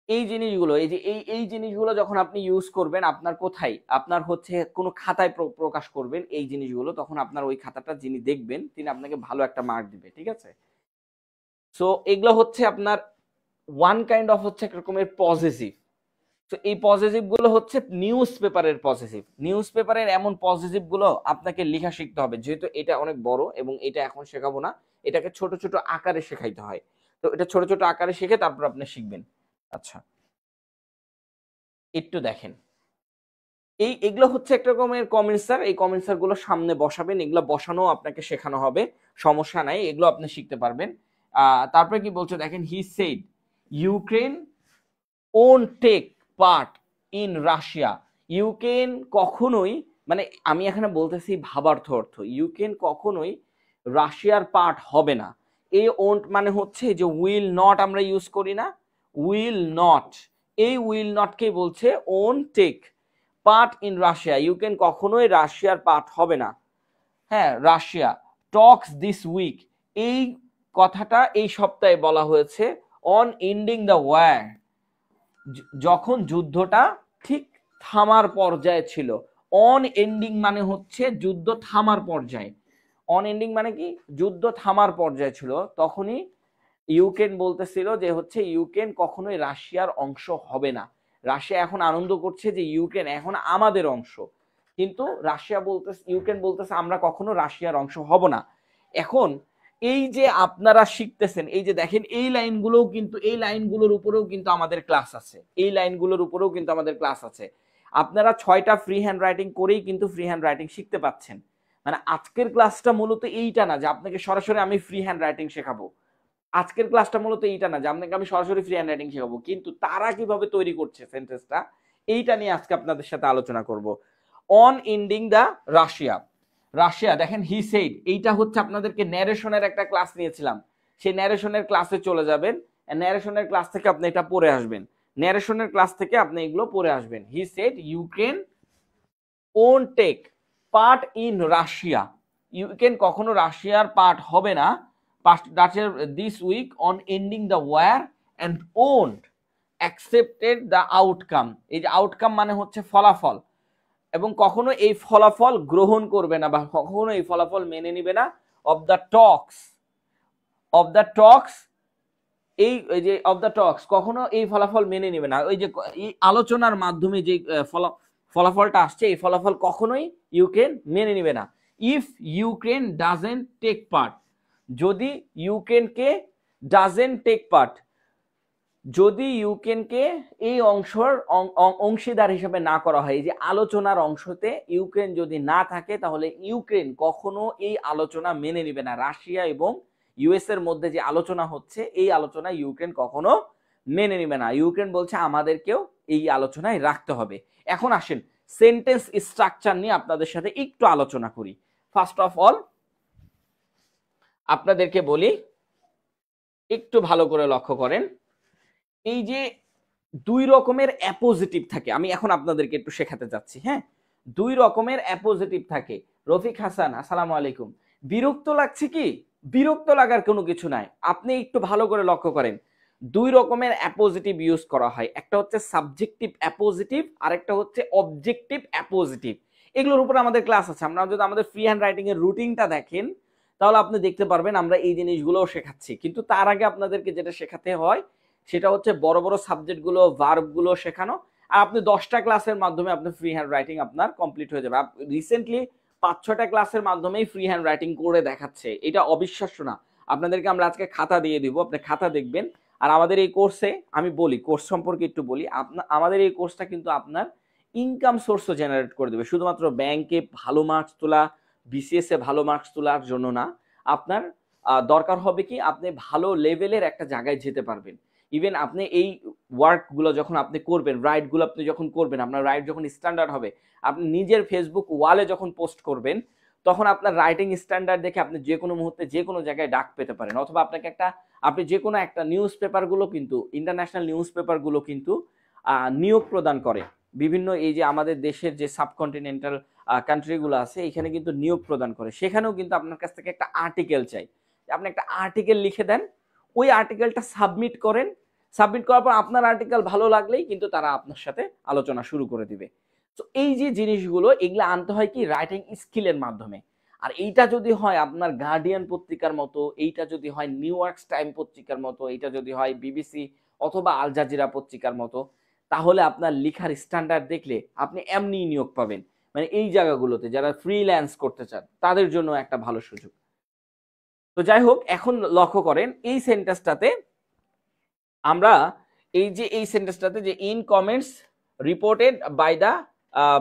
এই জিনিসগুলো, এই যে এই জিনিসগুলো যখন আপনি ইউজ করবেন, আপনার কোথায়, আপনার হচ্ছে কোনো খাতায় প্রকাশ করবেন এই জিনিসগুলো, তখন আপনার ওই খাতাটা যিনি দেখবেন তিনি আপনাকে ভালো একটা মার্ক দিবে, ঠিক আছে? সো এগুলো হচ্ছে আপনার ওয়ান কাইন্ড অফ হচ্ছে একরকমের পজিটিভ। তো এই পজিটিভ গুলো হচ্ছে নিউজ পেপারের পজিটিভ। নিউজ পেপারের এমন পজিটিভ গুলো আপনাকে লেখা শিখতে হবে, যেহেতু এটা অনেক বড় এবং এটা এখন শেখাবো না, এটাকে ছোট ছোট আকারে শেখাইতে হয়। তো এটা ছোট ছোট আকারে শিখে তারপর আপনি শিখবেন। আচ্ছা, একটু দেখেন, এগুলো হচ্ছে একটা রকমের কমেন্টসার। এই কমেন্টসার গুলো সামনে বসাবেন, এগুলো বসানো আপনাকে শেখানো হবে, সমস্যা নাই, এগুলো আপনি শিখতে পারবেন। তারপরে কি বলছে দেখেন, he shed Ukraine won't take part in Russia. Ukraine কখনোই, মানে আমি এখানে বলতেছি ভাবার্থ অর্থ, ইউক্রেন কখনোই রাশিয়ার পার্ট হবে না। এই ওন্ট মানে হচ্ছে যে উইল নট আমরা ইউজ করি না, উইল নট, এই উইল নটকে বলছে won't take part in Russia. Ukraine কখনোই রাশিয়ার পার্ট হবে না। হ্যাঁ, রাশিয়া টক্স দিস উইক, এই কথাটা এই সপ্তাহে বলা হয়েছে অন এন্ডিং দ্য ওয়ার, যখন যুদ্ধটা ঠিক থামার পর্যায়ে ছিল। অন এন্ডিং মানে হচ্ছে যুদ্ধ থামার পর্যায়ে, অন এন্ডিং মানে কি, যুদ্ধ থামার পর্যায়ে ছিল, তখনই ইউক্রেন বলতেছিল যে হচ্ছে ইউক্রেন কখনোই রাশিয়ার অংশ হবে না। রাশিয়া এখন আনন্দ করছে যে ইউক্রেন এখন আমাদের অংশ, কিন্তু রাশিয়া বলতেছে, ইউক্রেন বলতেছে আমরা কখনো রাশিয়ার অংশ হব না। এখন এই যে আপনারা শিখতেছেন, এই যে দেখেন এই লাইনগুলোও কিন্তু, এই লাইনগুলোর উপরেও কিন্তু আমাদের ক্লাস আছে, এই লাইনগুলোর উপরেও কিন্তু আমাদের ক্লাস আছে। আপনারা 6টা ফ্রি হ্যান্ড রাইটিং করেই কিন্তু ফ্রি হ্যান্ড রাইটিং শিখতে পাচ্ছেন। মানে আজকের ক্লাসটা মূলত এইটা না যে আপনাকে সরাসরি আমি ফ্রি হ্যান্ড রাইটিং শেখাবো, আজকের ক্লাসটা মূলত এইটা না যে আপনাকে আমি সরাসরি ফ্রি হ্যান্ড রাইটিং শেখাবো, কিন্তু তারা কিভাবে তৈরি করছে সেন্টেন্সটা, এইটা নিয়ে আজকে আপনাদের সাথে আলোচনা করব। On ending the Russia, Russia দেখেন হি সেইড, এইটা হচ্ছে আপনাদেরকে ন্যারেশনের একটা ক্লাস নিয়েছিলাম, সেই ন্যারেশনের ক্লাসে চলে যাবেন, ন্যারেশনের ক্লাস থেকে আপনি এটা পড়ে আসবেন, ন্যারেশনের ক্লাস থেকে আপনি এগুলো পড়ে আসবেন। He said Ukraine won't take part in Russia, Ukraine কখনো রাশিয়ার পার্ট হবে না this week on ending the war and won't accepted the outcome. এই যে আউটকাম মানে হচ্ছে ফলাফল, এবং কখনো এই ফলাফল গ্রহণ করবে না বা কখনো এই ফলাফল মেনে নিবে না, অফ দ্য টক্স এই যে অফ দ্য টক্স কখনো এই ফলাফল মেনে নেবে না। ওই যে এই আলোচনার মাধ্যমে যে ফলাফলটা আসছে, এই ফলাফল কখনোই ইউক্রেন মেনে নেবে না। If Ukraine doesn't take part, যদি ইউক্রেনকে ডাজেন্ট টেক পার্ট, যদি ইউক্রেনকে এই অংশের অংশীদার হিসেবে না করা হয়, যে আলোচনার অংশতে ইউক্রেন যদি না থাকে, তাহলে ইউক্রেন কখনো এই আলোচনা মেনে নেবে না। রাশিয়া এবং ইউএস এর মধ্যে যে আলোচনা হচ্ছে, এই আলোচনা ইউক্রেন কখনো মেনে নেবে না। ইউক্রেন বলছে আমাদেরকেও এই আলোচনায় রাখতে হবে। এখন আসেন সেন্টেন্স স্ট্রাকচার নিয়ে আপনাদের সাথে একটু আলোচনা করি। ফার্স্ট অফ অল আপনাদেরকে বলি, একটু ভালো করে লক্ষ্য করেন, এই যে দুই রকমের অ্যাপোজিটিভ থাকে, আমি এখন আপনাদেরকে একটু শেখাতে যাচ্ছি। হ্যাঁ, দুই রকমের অ্যাপোজিটিভ থাকে। রফিক হাসান, আসসালামু আলাইকুম। বিরক্ত লাগছে কি? বিরক্ত লাগার কোনো কিছু নাই। আপনি একটু ভালো করে লক্ষ্য করেন, দুই রকমের অ্যাপোজিটিভ ইউজ করা হয়। একটা হচ্ছে সাবজেক্টিভ অ্যাপোজিটিভ, আর একটা হচ্ছে অবজেক্টিভ অ্যাপোজিটিভ। এগুলোর উপর আমাদের ক্লাস আছে। আমরা যদি আমাদের ফ্রি হ্যান্ড রাইটিং এর রুটিনটা দেখেন, তাহলে আপনি দেখতে পারবেন আমরা এই জিনিসগুলোও শেখাচ্ছি। কিন্তু তার আগে আপনাদেরকে যেটা শেখাতে হয় সেটা হচ্ছে বড় বড় সাবজেক্টগুলো, ভার্বগুলো শেখানো। আর আপনি 10টা ক্লাসের মাধ্যমে আপনার ফ্রি হ্যান্ড রাইটিং আপনার কমপ্লিট হয়ে যাবে। রিসেন্টলি 5-6টা ক্লাসের মাধ্যমেই ফ্রি হ্যান্ড রাইটিং করে দেখাচ্ছে। এটা অবিশ্বাস্য না। আপনাদেরকে আমরা আজকে খাতা দিয়ে দিব, আপনি খাতা দেখবেন। আর আমাদের এই কোর্সে, আমি বলি কোর্স সম্পর্কে একটু বলি, আমাদের এই কোর্সটা কিন্তু আপনার ইনকাম সোর্সও জেনারেট করে দেবে। শুধুমাত্র ব্যাংকে ভালো মার্কস তোলা, বিসিএস এ ভালো মার্কস তোলার জন্য না। আপনার দরকার হবে কি, আপনি ভালো লেভেলের একটা জায়গায় যেতে পারবেন। ইভেন আপনি এই ওয়ার্কগুলো যখন আপনি করবেন, রাইটগুলো আপনি যখন করবেন, আপনার রাইট যখন স্ট্যান্ডার্ড হবে, আপনি নিজের ফেসবুক ওয়ালে যখন পোস্ট করবেন, তখন আপনার রাইটিং স্ট্যান্ডার্ড দেখে আপনি যে কোনো মুহূর্তে যে কোনো জায়গায় ডাক পেতে পারেন। অথবা আপনাকে আপনি যে কোনো একটা নিউজ পেপারগুলো কিন্তু, ইন্টারন্যাশনাল নিউজ পেপারগুলো কিন্তু নিয়োগ প্রদান করে। বিভিন্ন এই যে আমাদের দেশের যে সাবকন্টিনেন্টাল কান্ট্রিগুলো আছে, এখানে কিন্তু নিয়োগ প্রদান করে। সেখানেও কিন্তু আপনার কাছ থেকে একটা আর্টিকেল চাই। আপনি একটা আর্টিকেল লিখে দেন, ওই আর্টিকেলটা সাবমিট করেন। সাবমিট করার পর আপনার আর্টিকেল ভালো লাগলেই কিন্তু তারা আপনার সাথে আলোচনা শুরু করে দিবে। তো এই যে জিনিসগুলো, এগুলো আনতে হয় কি রাইটিং স্কিলের মাধ্যমে। আর এইটা যদি হয় আপনার গার্ডিয়ান পত্রিকার মতো, এইটা যদি হয় নিউ ইয়র্ক টাইম পত্রিকার মতো, এইটা যদি হয় বিবিসি অথবা আল জাজিরা পত্রিকার মতো, তাহলে আপনার লেখার স্ট্যান্ডার্ড দেখলে আপনি এমনি নিয়োগ পাবেন। মানে এই জায়গাগুলোতে যারা ফ্রিল্যান্স করতে চান তাদের জন্য একটা ভালো সুযোগ। তো যাই হোক, এখন লক্ষ্য করেন এই সেন্টেন্সটাতে আমরা, এই সেন্টেন্সটাতে যে in comments reported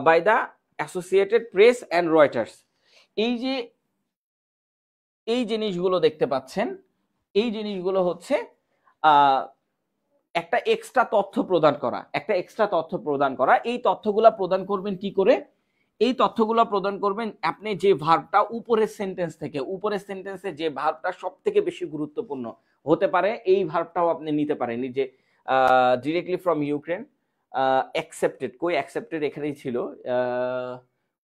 by the Associated Press and Reuters, এই যে এই জিনিসগুলো দেখতে পাচ্ছেন, এই জিনিসগুলো হচ্ছে একটা এক্সট্রা তথ্য প্রদান করা, একটা এক্সট্রা তথ্য প্রদান করা। এই তথ্যগুলা প্রদান করবেন কি করে? এই তথ্যগুলো প্রদান করবেন আপনি যে ভার্বটা উপরের সেন্টেন্স থেকে, উপরের সেন্টেন্সে যে ভার্বটা সব থেকে বেশি গুরুত্বপূর্ণ হতে পারে, এই ভার্বটাও আপনি নিতে পারেন। যে ডিরেক্টলি ফ্রম ইউক্রেন, অ্যাকসেপ্টেড, কই অ্যাকসেপ্টেড এখানেই ছিল,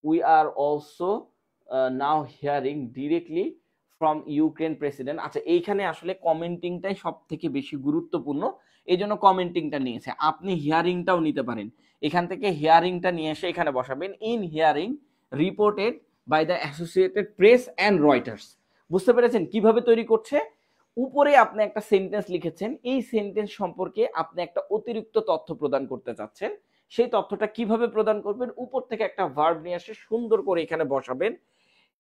we are also now hearing directly from Ukraine president. আচ্ছা, এইখানে আসলে কমেন্টিংটাই সব থেকে বেশি গুরুত্বপূর্ণ, এই জন্য কমেন্টিংটা নিয়েছে। আপনি হিয়ারিংটাও নিতে পারেন, এখান থেকে হিয়ারিংটা নিয়ে এসে এখানে বসাবেন, in hearing reported by the Associated Press and Reuters. বুঝতে পেরেছেন কিভাবে তৈরি করছে? উপরে আপনি একটা সেন্টেন্স লিখেছেন, এই সেন্টেন্স সম্পর্কে আপনি একটা অতিরিক্ত তথ্য প্রদান করতে চাচ্ছেন। সেই তথ্যটা কিভাবে প্রদান করবেন? উপর থেকে একটা ভার্ব নিয়ে এসে সুন্দর করে এখানে বসাবেন।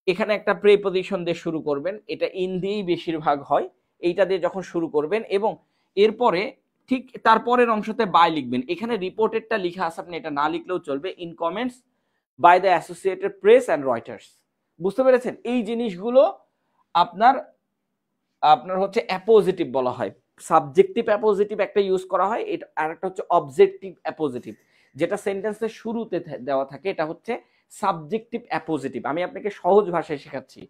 এখানে একটা প্রিপজিশন দিয়ে শুরু করবেন, এটা ইন দিয়েই বেশিরভাগ হয়। এইটা দিয়ে যখন শুরু করবেন এবং এরপরে ঠিক তারপরের অংশতে বাই লিখবেন। এখানে রিপোর্টেডটা লিখা আছে, আপনি এটা না লিখলেও চলবে, in comments by the Associated Press and Reuters. বুঝতে পেরেছেন? এই জিনিসগুলো আপনার আপনার হচ্ছে অ্যাপোজিটিভ বলা হয়। সাবজেক্টিভ অ্যাপোজিটিভ একটা ইউজ করা হয়, এটা আর একটা হচ্ছে অবজেক্টিভ অ্যাপোজিটিভ, যেটা সেন্টেন্সের শুরুতে দেওয়া থাকে, এটা হচ্ছে সাবজেক্টিভ অ্যাপোজিটিভ। আমি আপনাকে সহজ ভাষায় শেখাচ্ছি।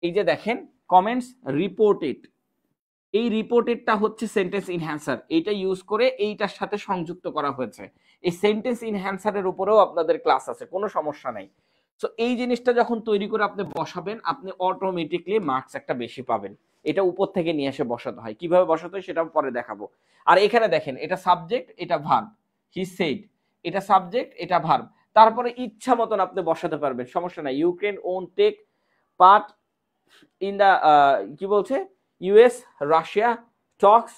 এই যে দেখেন, কমেন্টস রিপোর্টেড, এই রিপোর্টেডটা হচ্ছে সেন্টেন্স ইনহ্যান্সার, এইটা ইউজ করে এইটার সাথে সংযুক্ত করা হয়েছে। এই সেন্টেন্স ইনহ্যান্সারের উপরেও আপনাদের ক্লাস আছে, কোনো সমস্যা নাই। তো এই জিনিসটা যখন তৈরি করে আপনি বসাবেন, আপনি অটোমেটিকলি মার্কস একটা বেশি পাবেন। এটা উপর থেকে নিয়ে এসে বসাতে হয়, কিভাবে বসাতে হয় সেটা পরে দেখাবো। আর এখানে দেখেন, এটা সাবজেক্ট, এটা ভার্ব, হি সেড, এটা সাবজেক্ট, এটা ভার্ব। তারপরে ইচ্ছা মতন আপনি বসাতে পারবেন, সমস্যা নাই। Ukraine won't take part in the, কি বলছে, ইউএস রাশিয়া টক্স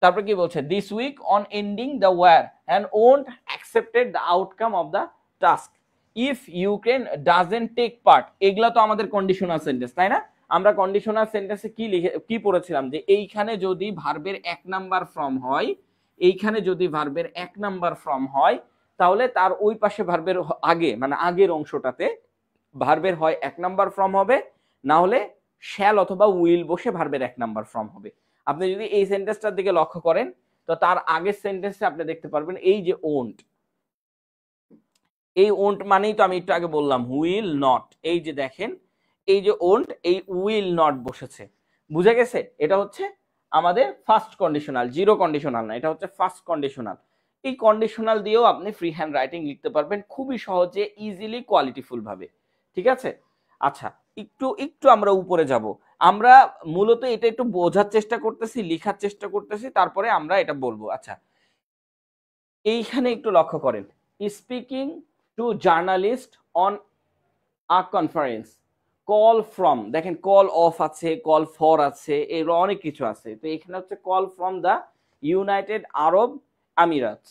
তারপর কি বলছে, this week on ending the war and won't accepted the outcome of the task if Ukraine doesn't take part. এগুলা তো আমাদের কন্ডিশনাল সেন্টেন্স, তাই না? আমরা কন্ডিশনাল সেন্টেন্সে কি পড়েছিলাম, যে এইখানে যদি ভার্বের এক নাম্বার ফর্ম হয়, এইখানে যদি ভার্বের এক নাম্বার ফর্ম হয়, তাহলে তার ওই পাশে ভার্বের আগে মানে আগের অংশটাতে ভার্বের হয় এক নাম্বার ফর্ম হবে, না হলে শ্যাল অথবা উইল বসে ভার্বের এক নাম্বার ফর্ম হবে। আপনি যদি এই সেন্টেন্সটার দিকে লক্ষ্য করেন, তো তার আগের সেন্টেন্সে আপনি দেখতে পারবেন এই যে ওন্ট, এই ওন্ট মানেই তো আমি একটু আগে বললাম উইল নট। এই যে দেখেন, এই যে ওন্ট, এই উইল নট বসেছে, বুঝে গেছে? এটা হচ্ছে আমাদের ফার্স্ট কন্ডিশনাল, জিরো কন্ডিশনাল না, এটা হচ্ছে ফার্স্ট কন্ডিশনাল। এই কন্ডিশনাল দিয়েও আপনি ফ্রি হ্যান্ড রাইটিং লিখতে পারবেন খুবই সহজে, ইজিলি, কোয়ালিটিফুল ভাবে। ঠিক আছে? আচ্ছা, একটু একটু আমরা উপরে যাব। আমরা মূলত এটা একটু বোঝার চেষ্টা করতেছি, লিখার চেষ্টা করতেছি, তারপরে আমরা এটা বলবো। আচ্ছা, এইখানে একটু লক্ষ্য করেন, speaking two journalist on a conference, call from, দেখেন কল অফ আছে, কল ফর আছে, এর অনেক কিছু আছে। তো এখানে হচ্ছে call from the United Arab আমিরাতস,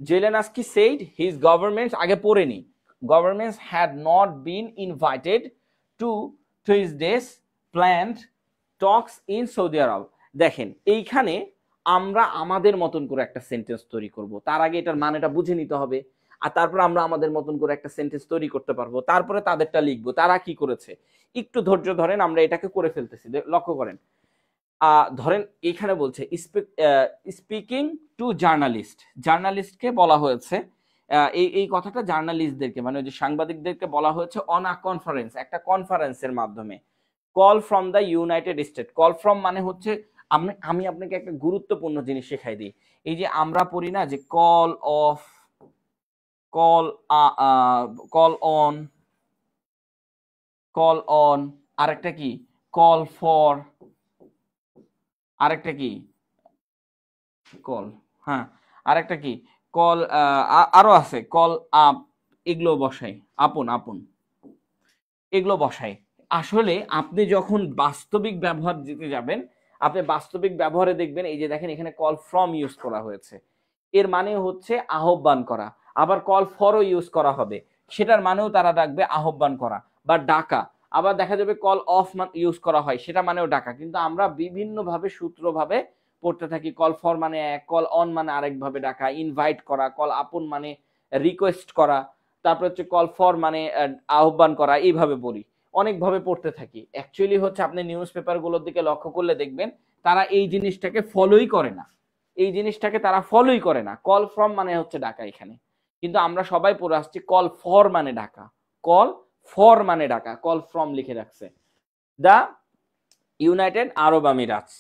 Zelensky said his governments, আগে পড়ে নি, governments had not been invited to Tuesday's planned talks in Saudi Arab। দেখেন এইখানে আমরা আমাদের মতন করে একটা সেন্টেন্স তৈরি করব, তার আগে এটার মানেটা বুঝে নিতে হবে, আর তারপর আমরা আমাদের মতন করে একটা সেন্টেন্স তৈরি করতে পারবো, তারপরে তাদেরটা লিখবো তারা কি করেছে। একটু ধৈর্য ধরেন, আমরা এটাকে করে ফেলতেছি। লক্ষ্য করেন, ধরেন এইখানে বলছে স্পিকিং টু জার্নালিস্ট, জার্নালিস্টকে বলা হয়েছে, এই এই কথাটা জার্নালিস্টদেরকে মানে ওই যে সাংবাদিকদেরকে বলা হয়েছে অন আ কনফারেন্স, একটা কনফারেন্সের মাধ্যমে। Call from the United state, call from মানে হচ্ছে, আমি আপনাকে একটা গুরুত্বপূর্ণ জিনিস শেখাই দিই। এই যে আমরা পড়ি না যে call of, call call on, call on, আরেকটা কি কল ফর, আরেকটা কি কল, হ্যাঁ, আরেকটা কি কল, আরো আছে কল আপ, এগুলো বসাই, আপন আপন, এগুলো বসাই। আসলে আপনি যখন বাস্তবিক ব্যবহার দিতে যাবেন, আপনি বাস্তবিক ব্যবহারে দেখবেন এই যে দেখেন এখানে কল ফ্রম ইউজ করা হয়েছে, এর মানে হচ্ছে আহ্বান করা। আবার কল ফরও ইউজ করা হবে, সেটার মানেও তারা ডাকবে আহ্বান করা বা ডাকা। আবার দেখা যাবে কল অফ ইউজ করা হয়, সেটা মানেও ডাকা। কিন্তু আমরা বিভিন্নভাবে সূত্রভাবে পড়তে থাকি, কল ফর মানে এক, কল অন মানে আরেক ভাবে ডাকা, ইনভাইট করা, কল আপন মানে রিকোয়েস্ট করা, তারপর হচ্ছে কল ফর মানে আহ্বান করা, এইভাবে বলি, অনেকভাবে পড়তে থাকি। অ্যাকচুয়ালি হচ্ছে আপনি নিউজ পেপার গুলোর দিকে লক্ষ্য করলে দেখবেন তারা এই জিনিসটাকে ফলোই করে না, এই জিনিসটাকে তারা ফলোই করে না। কল ফ্রম মানে হচ্ছে ডাকা এখানে, কিন্তু আমরা সবাই পড়ে আসছি কল ফর মানে ডাকা, কল ফর মানে ডাকা, কল ফ্রম লিখে রাখছে। দা ইউনাইটেড আরব আমিরাতস,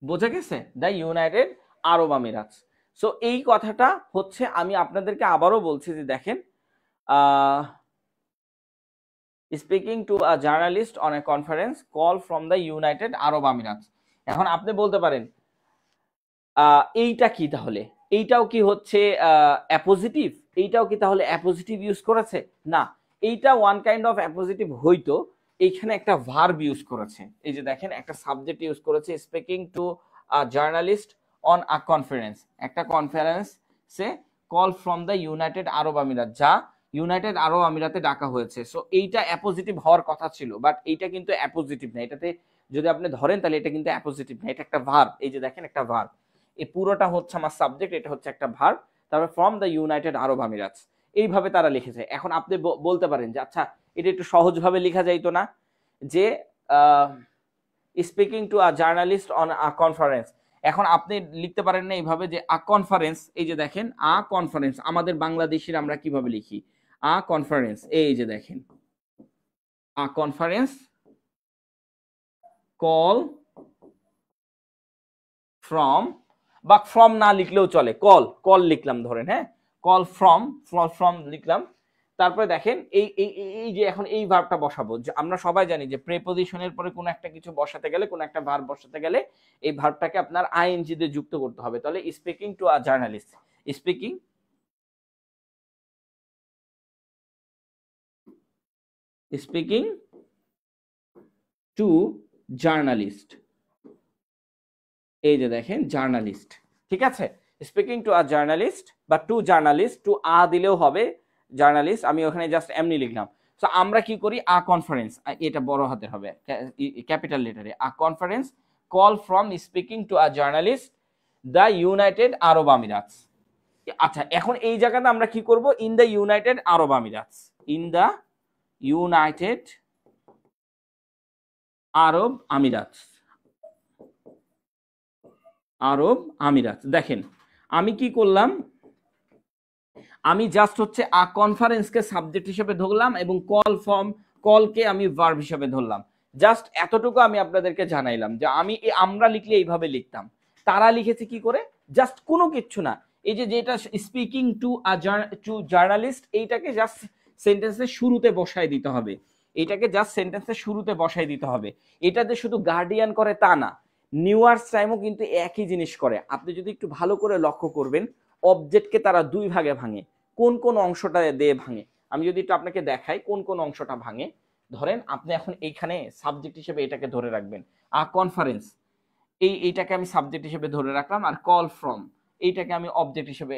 বোঝা গেছে? The United Arab আমিরাতস। সো এই কথাটা হচ্ছে, আমি আপনাদেরকে আবারও বলছি যে দেখেন, speaking to a journalist on a conference, call from the United Arab আমিরাতস। এখন আপনি বলতে পারেন এইটা কি তাহলে, এইটাও কি হচ্ছে অ্যাপোজিটিভ, এইটাও কি তাহলে অ্যাপোজিটিভ ইউজ করেছে? না, এইটা ওয়ান কাইন্ড অফ অ্যাপোজিটিভ হইতো, এইখানে একটা ভার্ব ইউজ করেছে। এই যে দেখেন একটা সাবজেক্ট ইউজ করেছে, speaking to a journalist on a conference, একটা কনফারেন্সে কল ফ্রম দ্য ইউনাইটেড আরব আমিরাত, যা ইউনাইটেড আরব আমিরাতে ডাকা হয়েছে। সো এইটা অ্যাপোজিটিভ হওয়ার কথা ছিল, বাট এইটা কিন্তু অ্যাপোজিটিভ না। এটাতে যদি আপনি ধরেন তাহলে এটা কিন্তু অ্যাপোজিটিভ না, এটা একটা ভার্ব। এই যে দেখেন একটা ভার্ব, এই পুরোটা হচ্ছে আমার সাবজেক্ট, এটা হচ্ছে একটা ভার্ব, তারপর ফ্রম দ্য ইউনাইটেড আরব আমিরাতস, এইভাবে তারা লিখেছে। এখন আপনি বলতে পারেন যে আচ্ছা, এটা একটু সহজভাবে লেখা যাইতো না, যে speaking to a journalist on a conference. এখন আপনি লিখতে পারেন না এইভাবে যে আ কনফারেন্স, এই যে দেখেন আ কনফারেন্স, আমাদের বাংলাদেশের আমরা কিভাবে লিখি আ কনফারেন্স, এই যে দেখেন আ কনফারেন্স কল ফ্রম, বা ফ্রম না লিখলেও চলে, কল কল লিখলাম ধরেন, হ্যাঁ, কল ফ্রম, ফ্রম লিখলাম। তারপরে দেখেন এই এই এই যে এখন এই ভার্বটা বসাবো, আমরা সবাই জানি যে প্রেপোজিশনের পরে কোনো একটা কিছু বসাতে গেলে, কোনো একটা ভার্ব বসাতে গেলে এই ভার্বটাকে আপনার আইএনজি দিয়ে যুক্ত করতে হবে। তাহলে speaking to a journalist, speaking speaking two journalist, এই যে দেখেন জার্নালিস্ট, ঠিক আছে, স্পিকিং টু আ জার্নালিস্ট বা টু জার্নালিস্ট, টু আ দিলেও হবে, জার্নালিস্ট আমি ওখানে জাস্ট এমনি লিখলাম। তো আমরা কি করি, আ কনফারেন্স, এটা বড় হাতের হবে, ক্যাপিটাল লেটারে, a conference call from speaking to a journalist the United Arab Emirates. আচ্ছা, এখন এই জায়গাতে আমরা কি করব, in the United Arab Emirates, in the United Arab Emirates, আরব আমিরাত। দেখেন আমি কি করলাম, আমি জাস্ট হচ্ছে আ কনফারেন্সকে সাবজেক্ট হিসেবে ধরলাম এবং কল ফর্ম, কলকে আমি ভার্ব হিসেবে ধরলাম। জাস্ট এতটুকু আমি আপনাদেরকে জানাইলাম যে আমরা লিখলে এইভাবে লিখতাম, তারা লিখেছে কি করে, জাস্ট কোনো কিচ্ছু না। এই যে যেটা স্পিকিং টু জার্নালিস্ট, এইটাকে জাস্ট সেন্টেন্সের শুরুতে বসাই দিতে হবে, এটাকে জাস্ট সেন্টেন্সের শুরুতে বসাই দিতে হবে। এটা যে শুধু গার্ডিয়ান করে তা না, নিউয়ার্স টাইমও কিন্তু একই জিনিস করে। আপনি যদি একটু ভালো করে লক্ষ্য করবেন, অবজেক্টকে তারা দুই ভাগে ভাঙে। কোন কোন অংশটা দিয়ে ভাঙে আমি যদি একটু আপনাকে দেখাই কোন কোন অংশটা ভাঙে। ধরেন আপনি এখন এইখানে সাবজেক্ট হিসেবে এটাকে ধরে রাখবেন, আ কনফারেন্স, এইটাকে আমি সাবজেক্ট হিসেবে ধরে রাখলাম, আর কল ফ্রম এইটাকে আমি অবজেক্ট হিসেবে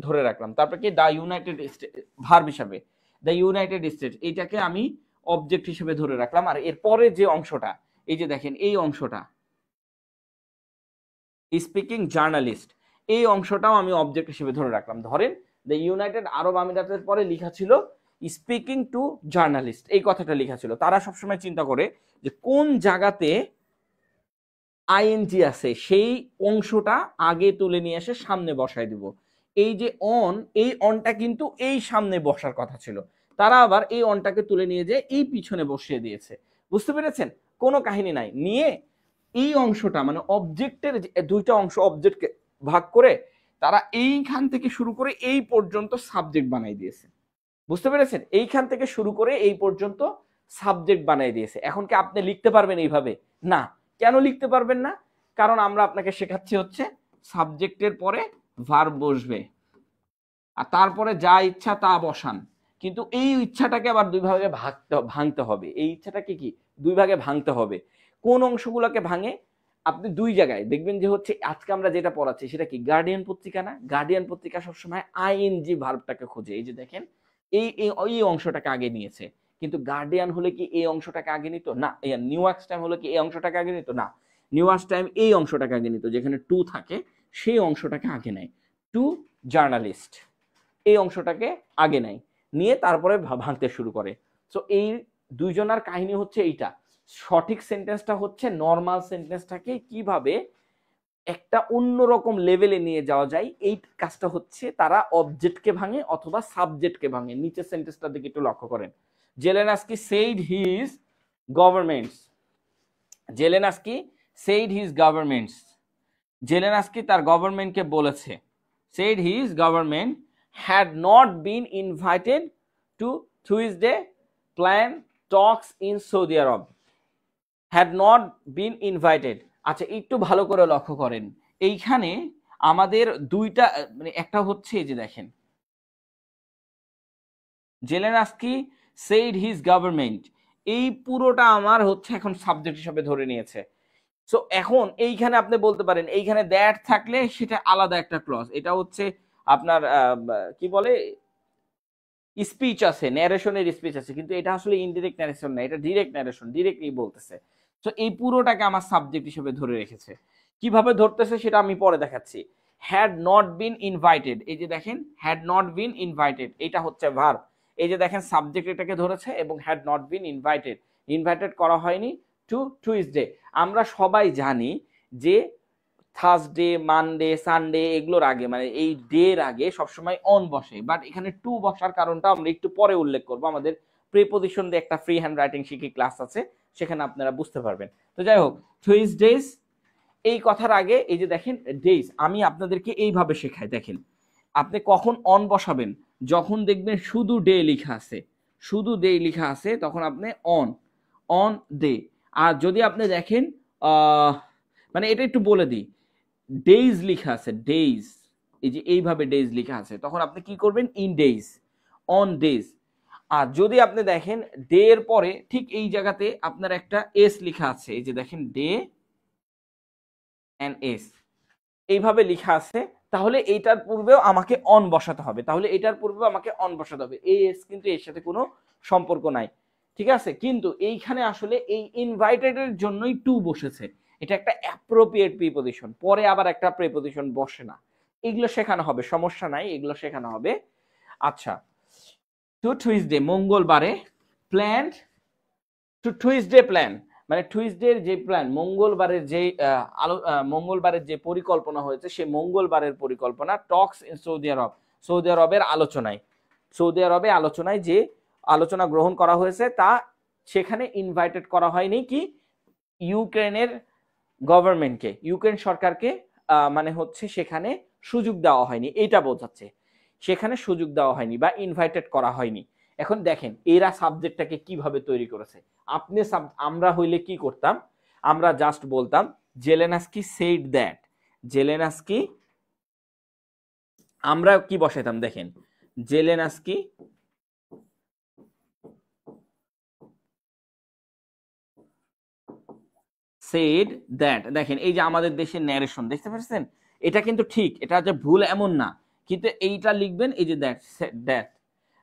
ধরে রাখলাম। তারপর কি দ্য ইউনাইটেড স্টেট ভার্ব হিসাবে, দ্য ইউনাইটেড স্টেট এইটাকে আমি অবজেক্ট হিসেবে ধরে রাখলাম। আর এরপরে যে অংশটা, এই যে দেখেন এই অংশটা স্পিকিং জার্নালিস্ট, এই অংশটাও আমি অবজেক্ট হিসেবে ধরে রাখলাম। ধরেন দ্য ইউনাইটেড আরব আমিরাতের পরে লেখা ছিল স্পিকিং টু জার্নালিস্ট, এই কথাটা লেখা ছিল। তারা সবসময় চিন্তা করে যে কোন জায়গাতে আইএনজি আছে সেই অংশটা আগে তুলে নিয়ে এসে সামনে বসায় দিব। এই যে অন, এই অনটা কিন্তু এই সামনে বসার কথা ছিল, তারা আবার এই অনটাকে তুলে নিয়ে যে এই পিছনে বসিয়ে দিয়েছে। বুঝতে পেরেছেন, কোনো কাহিনী নাই, নিয়ে এই অংশটা মানে অবজেক্টের দুইটা অংশ অবজেক্টকে ভাগ করে তারা এইখান থেকে শুরু করে এই পর্যন্ত সাবজেক্ট বানাই দিয়েছে। বুঝতে পেরেছেন, এইখান থেকে শুরু করে এই পর্যন্ত সাবজেক্ট বানাই দিয়েছে। এখন কি আপনি লিখতে পারবেন এইভাবে? না। কেন লিখতে পারবেন না? কারণ আমরা আপনাকে শেখাচ্ছি হচ্ছে সাবজেক্টের পরে ভার্ব বসবে আর তারপরে যা ইচ্ছা তা বসান। কিন্তু এই ইচ্ছাটাকে আবার দুই ভাগে ভাঙতে হবে। এই ইচ্ছাটাকে কি দুই ভাগে ভাঙতে হবে। কোন অংশগুলোকে ভাঙে? আপনি দুই জায়গায় দেখবেন যে হচ্ছে আজকে আমরা যেটা পড়াচ্ছি সেটা কি গার্ডিয়ান পত্রিকা না? গার্ডিয়ান পত্রিকা সবসময় আইএনজি ভার্বটাকে খোঁজে। এই যে দেখেন এই এই অংশটাকে আগে নিয়েছে, কিন্তু গার্ডিয়ান হলে কি এই অংশটাকে আগে নিত না। নিউয়ার্কস টাইম হলে কি এই অংশটাকে আগে নিত না। নিউয়ার্কস টাইম এই অংশটাকে আগে নিত, যেখানে টু থাকে সেই অংশটাকে আগে নেয়। টু জার্নালিস্ট এই অংশটাকে আগে নেয়, নিয়ে তারপরে ভাঙতে শুরু করে। সো এই দুইজনার কাহিনী হচ্ছে এইটা। সঠিক সেন্টেন্সটা হচ্ছে নর্মাল সেন্টেন্সটাকে কিভাবে একটা অন্যরকম লেভেলে নিয়ে যাওয়া যায়, এই কাজটা হচ্ছে তারা অবজেক্টকে ভাঙে অথবা সাবজেক্টকে ভাঙে। নিচের সেন্টেন্সটার দিকে একটু লক্ষ্য করেন। Zelensky said his governments, Zelensky said his governments, Zelensky তার গভর্নমেন্টকে বলেছে, said his government had not been invited to Tuesday plan talks in Saudi Arab, had not been invited। আচ্ছা একটু ভালো করে লক্ষ্য করেন, এইখানে আমাদের দুইটা মানে একটা হচ্ছে এই যে দেখেন জেলেনস্কি said his government, এই পুরোটা আমার হচ্ছে এখন সাবজেক্ট হিসেবে ধরে নিয়েছে। সো এখন এইখানে আপনি বলতে পারেন এইখানে দ্যাট থাকলে সেটা আলাদা একটা ক্লজ, এটা হচ্ছে আপনার কি বলে স্পিচ আছে, ন্যারেশনের স্পিচ আছে, কিন্তু এটা আসলে ইনডিরেক্ট ন্যারেশন না, এটা ডিরেক্ট ন্যারেশন, ডিরেক্টলি বলতেছে। তো এই পুরোটাকে আমার সাবজেক্ট হিসেবে ধরে রেখেছে। কিভাবে ধরতেছে সেটা আমি পরে দেখাচ্ছি। হ্যাড নট বিন ইনভাইটেড, এই যে দেখেন হ্যাড নট বিন ইনভাইটেড এটা হচ্ছে ভার্ব। এই যে দেখেন সাবজেক্ট এটাকে ধরেছে এবং had not been invited, invited করা হয়নি টু টুইসডে। আমরা সবাই জানি যে থার্সডে, মানডে, সানডে এগুলোর আগে মানে এই ডে এর আগে সবসময় অন বসে, বাট এখানে টু বসার কারণটা আমরা একটু পরে উল্লেখ করবো। আমাদের প্রিপোজিশন দিয়ে একটা ফ্রি হ্যান্ড রাইটিং শিখি ক্লাস আছে, সেখানে আপনারা বুঝতে পারবেন। তো যাই হোক, টুইসডেজ এই কথার আগে এই যে দেখেন ডেজ, আমি আপনাদেরকে এইভাবে শেখাই। দেখেন আপনি কখন অন বসাবেন, যখন দেখবেন শুধু ডে লেখা আছে, শুধু ডে লেখা আছে তখন আপনি অন, অন ডে। আর যদি আপনি দেখেন মানে এটা একটু বলে দিই, ডেইজ লেখা আছে, ডেইজ, এই যে এইভাবে ডেইজ লেখা আছে তখন আপনি কি করবেন ইন ডেইজ, অন ডেইজ। আর যদি আপনি দেখেন ডে এর পরে ঠিক এই জায়গাতে আপনার একটা এস লেখা আছে, এই যে দেখেন ডে এন এস এইভাবে লেখা আছে, তাহলে এইটার পূর্বেও আমাকে অন বসাতে হবে, তাহলে এটার পূর্বেও আমাকে অন বসাতে হবে। এই এস কিন্তু এর সাথে কোনো সম্পর্ক নাই, ঠিক আছে। কিন্তু এইখানে আসলে এই ইনভাইটেড এর জন্যই টু বসেছে, এটা একটা অ্যাপ্রোপ্রিয়েট প্রিপজিশন, পরে আবার একটা প্রিপজিশন বসে না, এগুলো শেখানো হবে, সমস্যা নাই, এগুলো শেখানো হবে। আচ্ছা, টু টুইসডে মঙ্গলবারে, প্ল্যান্ড টু টুইসডে প্ল্যান মানে টুইসডের যে প্ল্যান, মঙ্গলবারের যে মঙ্গলবারের যে পরিকল্পনা হয়েছে, সেই মঙ্গলবারের পরিকল্পনা টক্স ইন সৌদি আরব, সৌদি আরবের আলোচনায়, সৌদি আরবে আলোচনায় যে আলোচনা গ্রহণ করা হয়েছে তা সেখানে ইনভাইটেড করা হয়নি কি ইউক্রেনের গভর্নমেন্টকে, ইউক্রেন সরকারকে, মানে হচ্ছে সেখানে সুযোগ দেওয়া হয়নি, এইটা বোঝাচ্ছে, সেখানে সুযোগ দেওয়া হয়নি বা ইনভাইটেড করা হয়নি। এখন দেখেন এরা সাবজেক্টটাকে কিভাবে তৈরি করেছে। আপনি আমরা হইলে কি করতাম, আমরা জাস্ট বলতাম জেলেনস্কি সেড দ্যাট, জেলেনস্কি, আমরা কি বসাইতাম দেখেন, জেলেনস্কি সেড দ্যাট, দেখেন এই যে আমাদের দেশের ন্যারেশন দেখতে পাচ্ছেন, এটা কিন্তু ঠিক, এটা যে ভুল এমন না, কিন্তু এইটা লিখবেন এই যে দ্যাট, দ্যাট।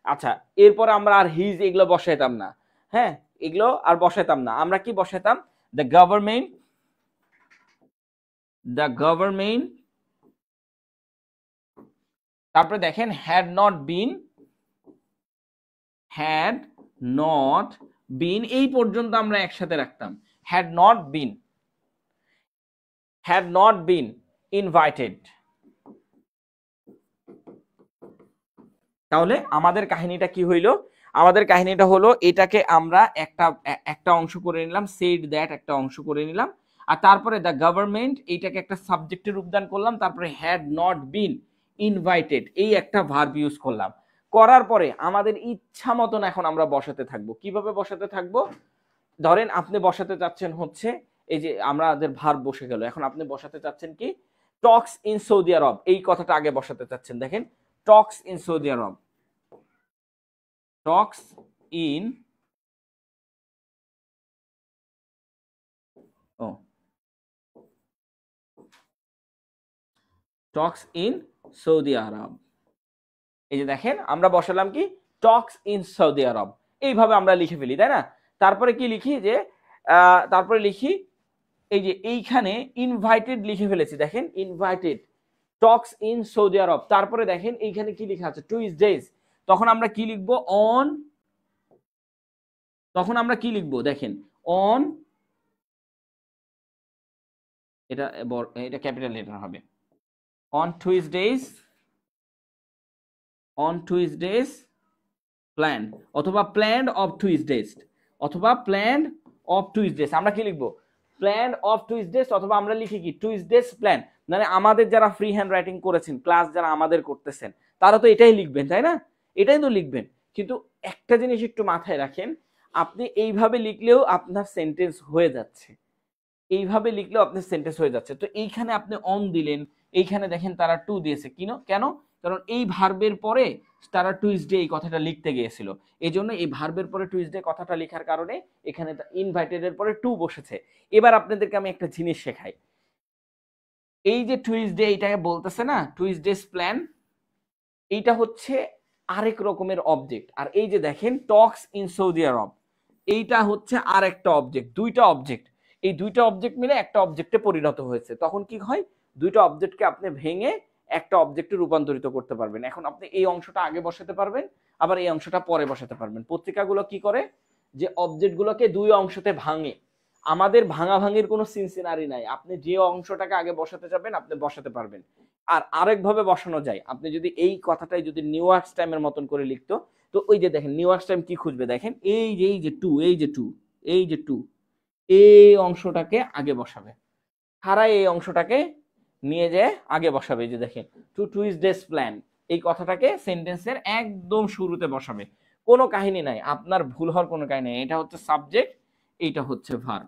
আচ্ছা, এরপরে আমরা আর হিজ এগুলো বসাইতাম না, হ্যাঁ এগুলো আর বসাইতাম না, আমরা কি বসাইতাম দ্য গভর্নমেন্ট, দ্য গভর্নমেন্ট, তারপরে দেখেন had not been, had not been, এই পর্যন্ত আমরা একসাথে রাখতাম, had not been, had not been invited. তাহলে আমাদের কাহিনীটা কি হইলো, আমাদের কাহিনীটা হলো এটাকে আমরা একটা অংশ করে নিলাম, সেড দ্যাট একটা অংশ করে নিলাম, আর তারপরে দ্য গভর্নমেন্ট এইটাকে একটা সাবজেক্টের রূপদান করলাম, তারপরে হ্যাড নট বিন ইনভাইটেড এই একটা ভার্ব ইউজ করলাম, করার পরে আমাদের ইচ্ছা মতন এখন আমরা বসাতে থাকবো। কিভাবে বসাতে থাকবো, ধরেন আপনি বসাতে চাচ্ছেন হচ্ছে এই যে আমাদের ভার্ব বসে গেল, এখন আপনি বসাতে চাচ্ছেন কি টক্স ইন সৌদি আরব, এই কথাটা আগে বসাতে চাচ্ছেন, দেখেন talks in Saudi Arab, talks in, ও টক্স ইন সৌদি আরব, এই যে দেখেন আমরা বসালাম কি টক্স ইন সৌদি আরব, এইভাবে আমরা লিখে ফেলি তাই না। তারপরে কি লিখি যে তারপরে লিখি এই যে এইখানে ইনভাইটেড লিখে ফেলেছি, দেখেন ইনভাইটেড টক্স ইন সৌদি আরব, তারপরে দেখেন এইখানে কি লেখা আছে টুইসডেজ, তখন আমরা কি লিখবো অন, তখন আমরা কি লিখবো দেখেন অন, এটা এটা ক্যাপিটাল লেটার হবে, অন টুইসডেজ, অন টুইসডেজ প্ল্যান, অথবা প্ল্যান অফ টুইসডেজ, অথবা প্ল্যান অফ টুইসডেজ, আমরা কি লিখবো প্ল্যান অফ টুইসডেজ, অথবা আমরা লিখি কি টুইসডেজ প্ল্যান, মানে আমাদের যারা ফ্রি হ্যান্ড রাইটিং করেছেন, ক্লাস যারা আমাদের করতেছেন তারা তো এটাই লিখবেন তাই না, এটাই তো লিখবেন। কিন্তু একটা জিনিস একটু মাথায় রাখেন, আপনি এইভাবে লিখলেও আপনার সেন্টেন্স হয়ে যাচ্ছে, এইভাবে লিখলেও আপনার সেন্টেন্স হয়ে যাচ্ছে। তো এইখানে আপনি অন দিলেন, এইখানে দেখেন তারা টু দিয়েছে, কেন, কারণ এই ভার্বের পরে তারা টুইসডে এই কথাটা লিখতে গিয়েছিল, এই জন্য এই ভার্বের পরে টুইসডে কথাটা লেখার কারণে এখানে ইনভাইটেড এর পরে টু বসেছে। এবার আপনাদেরকে আমি একটা জিনিস শেখাই, এই যে টুইসডে এটাকে বলতেছে না টুইসডেজ প্ল্যান, এইটা হচ্ছে আরেক রকমের অবজেক্ট, আর এই যে দেখেন টক্স ইন সৌদি আরব, এইটা হচ্ছে আর একটা অবজেক্ট, দুইটা অবজেক্ট, এই দুইটা অবজেক্ট মিলে একটা অবজেক্টে পরিণত হয়েছে, তখন কি হয় দুইটা অবজেক্টকে আপনি ভেঙে একটা অবজেক্টে রূপান্তরিত করতে পারবেন। এখন আপনি এই অংশটা আগে বসাতে পারবেন, আবার এই অংশটা পরে বসাতে পারবেন। পত্রিকাগুলো কি করে যে অবজেক্টগুলোকে দুই অংশতে ভাঙে, আমাদের ভাঙাভাঙির কোনো সিনসিনারি নাই, আপনি যে অংশটাকে আগে বসাতে যাবেন আপনি বসাতে পারবেন। আর আরেকভাবে বসানো যায়, আপনি যদি এই কথাটাই যদি নিউ ইয়র্ক টাইমের মতন করে লিখতো, তো ওই যে দেখেন নিউ ইয়র্ক টাইম কি খুঁজবে, দেখেন এই যে টু, এই যে টু, এই যে টু, এই অংশটাকে আগে বসাবে, হারা এই অংশটাকে নিয়ে যায় আগে বসাবে, এই যে দেখেন টু টুইসডেজ প্ল্যান, এই কথাটাকে সেন্টেন্সের একদম শুরুতে বসাবে, কোনো কাহিনী নাই, আপনার ভুল হওয়ার কোনো কাহিনী নেই, এটা হচ্ছে সাবজেক্ট, এইটা হচ্ছে ভার্ব।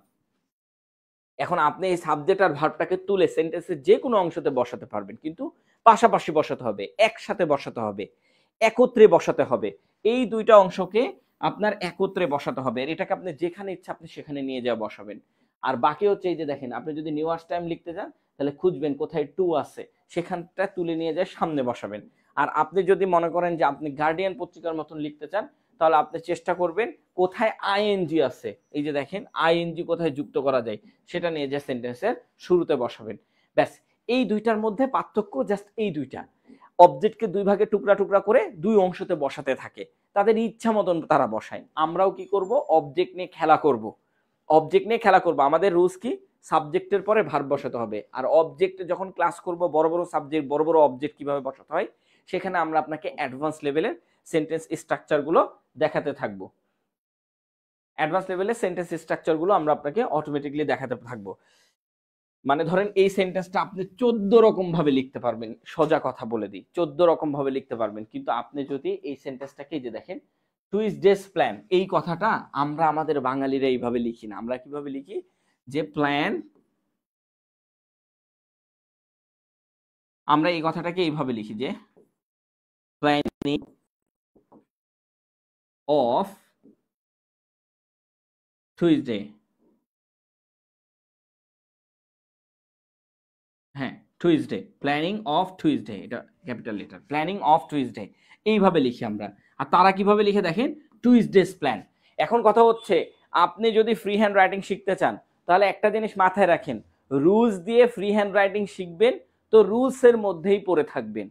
এখন আপনি এই সাবজেক্ট আর ভার্বটাকে তুলে সেন্টেন্সের যে কোনো অংশতে বসাতে পারবেন, কিন্তু পাশাপাশি বসাতে হবে, একসাথে বসাতে হবে, একত্রে বসাতে হবে, এই দুইটা অংশকে আপনার একত্রে বসাতে হবে, এটাকে আপনি যেখানে ইচ্ছা আপনি সেখানে নিয়ে যাওয়া বসাবেন। আর বাকি হচ্ছে এই যে দেখেন, আপনি যদি নিউয়ার্স টাইম লিখতে চান তাহলে খুঁজবেন কোথায় টু আছে, সেখানটা তুলে নিয়ে যায় সামনে বসাবেন। আর আপনি যদি মনে করেন যে আপনি গার্ডিয়ান পত্রিকার মতন লিখতে চান, তাহলে আপনি চেষ্টা করবেন কোথায় আইএনজি আছে, এই যে দেখেন আইএনজি কোথায় যুক্ত করা যায় সেটা নিয়ে যে সেন্টেন্সের শুরুতে বসাবেন। ব্যাস, এই দুইটার মধ্যে পার্থক্য জাস্ট এই দুইটা। অবজেক্টকে দুই ভাগে টুকরা টুকরা করে দুই অংশতে বসাতে থাকে, তাদের ইচ্ছা মতন তারা বসায়। আমরাও কি করব, অবজেক্ট নিয়ে খেলা করব। অবজেক্ট নিয়ে খেলা করব, আমাদের রুলস কি, সাবজেক্টের পরে ভার্ব বসাতে হবে। আর অবজেক্টে যখন ক্লাস করব, বড় বড় সাবজেক্ট, বড় বড় অবজেক্ট কিভাবে বসাতে হয়, সেখানে আমরা আপনাকে অ্যাডভান্স লেভেলের সেন্টেন্স স্ট্রাকচারগুলো দেখাতে থাকবো। অ্যাডভান্স লেভেলের সেন্টেন্স স্ট্রাকচারগুলো আমরা আপনাকে অটোমেটিকলি দেখাতে থাকবো। মানে ধরেন এই সেন্টেন্সটা আপনি 14 রকম ভাবে লিখতে পারবেন, সোজা কথা বলে দিই 14 রকম ভাবে লিখতে পারবেন। কিন্তু আপনি যদি এই সেন্টেন্সটাকে যে দেখেন টুইসডেস প্ল্যান, এই কথাটা আমরা আমাদের বাঙালিরা এইভাবে লিখি না। আমরা কিভাবে লিখি, যে প্ল্যান, আমরা এই কথাটাকে এইভাবে লিখি যে প্ল্যানিং অফ টুইসডে। হ্যাঁ, টুইসডে, প্ল্যানিং অফ টুইসডে, এটা capital letter, planning of Tuesday এইভাবে লিখি আমরা। আর তারা কিভাবে লিখে দেখেন, টুইসডেস প্ল্যান। এখন কথা হচ্ছে, আপনি যদি ফ্রি হ্যান্ড রাইটিং শিখতে চান তাহলে একটা জিনিস মাথায় রাখেন, রুলস দিয়ে ফ্রি হ্যান্ড রাইটিং শিখবেন তো রুলসের মধ্যেই পড়ে থাকবেন।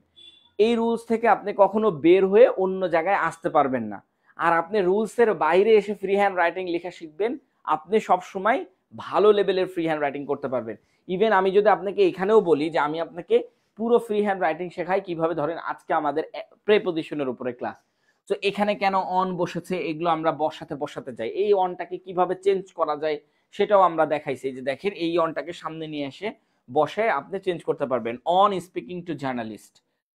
এই রুলস থেকে আপনি কখনো বের হয়ে অন্য জায়গায় আসতে পারবেন না। আর আপনি রুলসের বাইরে এসে ফ্রি হ্যান্ড রাইটিং লেখা শিখবেন, আপনি সব সময় ভালো লেভেলের ফ্রি হ্যান্ড রাইটিং করতে পারবেন। ইভেন আমি যদি আপনাকে এখানেও বলি যে আমি আপনাকে পুরো ফ্রি হ্যান্ড রাইটিং শেখাই কিভাবে, ধরেন আজকে আমাদের প্রেপোজিশনের উপরে ক্লাস, তো এখানে কেন অন বসেছে এগুলো আমরা বসাতে বসাতে যাই, এই অনটাকে কিভাবে চেঞ্জ করা যায় সেটাও আমরা দেখাইছি। যে দেখেন এই অনটাকে সামনে নিয়ে এসে বসে আপনি চেঞ্জ করতে পারবেন। On speaking two journalist,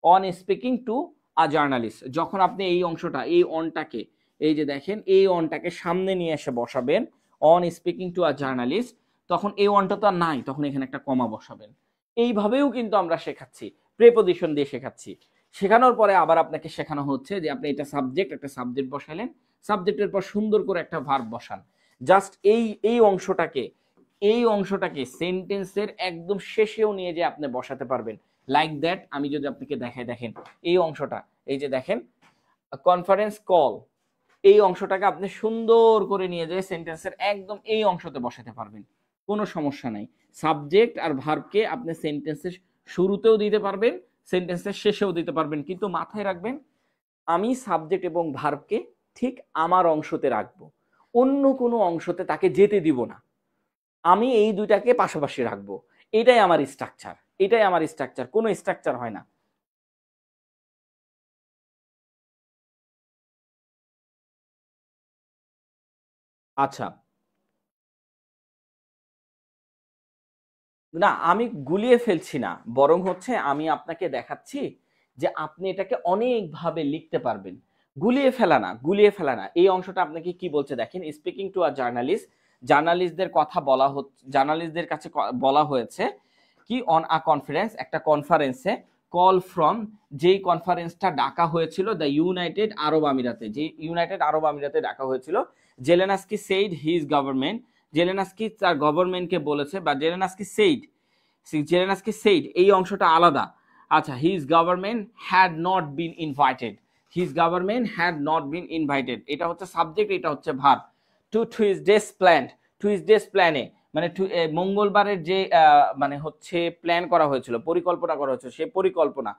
on speaking to a journalist, যখন আপনি এই অংশটা, এই অনটাকে, এই যে দেখেন এই অনটাকে সামনে নিয়ে এসে বসাবেন on speaking to a journalist, তখন এই অনটা তো আর নাই, তখন এখানে একটা কমা বসাবেন। এইভাবেও কিন্তু আমরা শেখাচ্ছি, প্রেপোজিশন দিয়ে শেখাচ্ছি। শেখানোর পরে আবার আপনাকে শেখানো হচ্ছে যে আপনি এটা সাবজেক্ট, একটা সাবজেক্ট বসালেন, সাবজেক্টের পর সুন্দর করে একটা ভার্ব বসান। জাস্ট এই এই অংশটাকে, এই অংশটাকে সেন্টেন্সের একদম শেষেও নিয়ে যে আপনি বসাতে পারবেন, লাইক দ্যাট। আমি যদি আপনাকে দেখাই, দেখেন এই অংশটা, এই যে দেখেন কনফারেন্স কল, এই অংশটাকে আপনি সুন্দর করে নিয়ে যায় সেন্টেন্সের একদম এই অংশতে বসাতে পারবেন, কোনো সমস্যা নাই। সাবজেক্ট আর ভার্বকে আপনি সেন্টেন্সের শুরুতেও দিতে পারবেন, সেন্টেন্সের শেষেও দিতে পারবেন, কিন্তু মাথায় রাখবেন আমি সাবজেক্ট এবং ভার্বকে ঠিক আমার অংশতে রাখবো, অন্য কোনো অংশতে তাকে যেতে দিব না। আমি এই দুইটাকে পাশাপাশি রাখবো, এটাই আমার স্ট্রাকচার, এটাই আমার স্ট্রাকচার, কোনো স্ট্রাকচার হয় না। আচ্ছা, না আমি গুলিয়ে ফেলছি না, বরং হচ্ছে আমি আপনাকে দেখাচ্ছি যে আপনি এটাকে অনেকভাবে লিখতে পারবেন। গুলিয়ে ফেলা না, গুলিয়ে ফেলা না, এই অংশটা আপনাকে কি বলছে দেখেন, স্পিকিং টু আ জার্নালিস্ট, জার্নালিস্টদের কথা বলা হচ্ছে, জার্নালিস্টদের কাছে বলা হয়েছে কি, অন আ কনফারেন্স, একটা কনফারেন্সে, কল ফ্রম, যেই কনফারেন্সটা ডাকা হয়েছিল দ্য ইউনাইটেড আরব আমিরাতে, যে ইউনাইটেড আরব আমিরাতে ডাকা হয়েছিল। Zelensky said his government, Zelensky তার গভর্নমেন্টকে বলেছে, বা জেলেনস্কি সেইড, জেলেনস্কি সেইড এই অংশটা আলাদা। আচ্ছা, his government had not been invited, his government had not been invited, এটা হচ্ছে সাবজেক্ট, এটা হচ্ছে verb. To Tuesday's plan, Tuesday's প্ল্যানে মানে মঙ্গলবারের যে মানে হচ্ছে প্ল্যান করা হয়েছিল, পরিকল্পনা করা হয়েছিল, সেই পরিকল্পনা,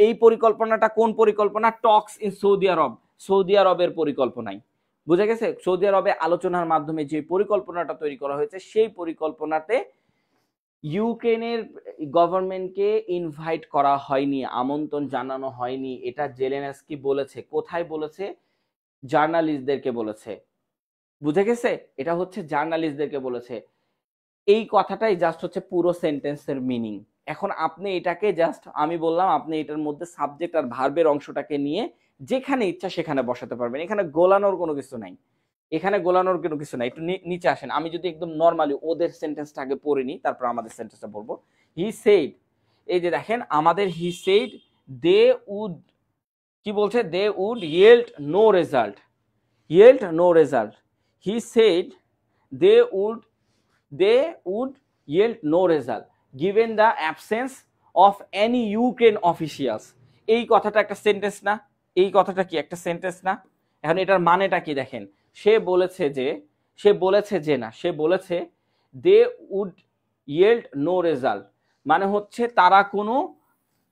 এই পরিকল্পনাটা কোন পরিকল্পনা, টক্স ইন সৌদি আরব, সৌদি আরবের পরিকল্পনাই, বুঝা গেছে। সৌদি আরবে আলোচনার মাধ্যমে যে পরিকল্পনাটা তৈরি করা হয়েছে, সেই পরিকল্পনাতে ইউক্রেনের গভর্নমেন্টকে ইনভাইট করা হয়নি, আমন্ত্রণ জানানো হয়নি, এটা জেলেনস্কি বলেছে। কোথায় বলেছে, জার্নালিস্টদেরকে বলেছে, বুঝে গেছে, এটা হচ্ছে জার্নালিস্টদেরকে বলেছে। এই কথাটাই জাস্ট হচ্ছে পুরো সেন্টেন্সের মিনিং। এখন আপনি এটাকে জাস্ট, আমি বললাম আপনি এটার মধ্যে সাবজেক্ট আর ভার্বের অংশটাকে নিয়ে যেখানে ইচ্ছা সেখানে বসাতে পারবেন, এখানে গোলানোর কোনো কিছু নাই, এখানে গোলানোর কোনো কিছু নাই। একটু নিচে আসেন, আমি যদি একদম নর্মালি ওদের সেন্টেন্সটা আগে পড়ে নিই, তারপর আমাদের সেন্টেন্সটা বলবো। হি সেইড, এই যে দেখেন আমাদের হি সেইড দে উড, কি বলছে, they would yield no result, yield no result. He said they would they would yield no result given the absence of any Ukraine officials। এই কথাটা একটা সেন্টেন্স না? এই কথাটা কি একটা সেন্টেন্স না? এখন এটার মানেটা কি দেখেন, সে বলেছে they would yield no result, মানে হচ্ছে তারা কোনো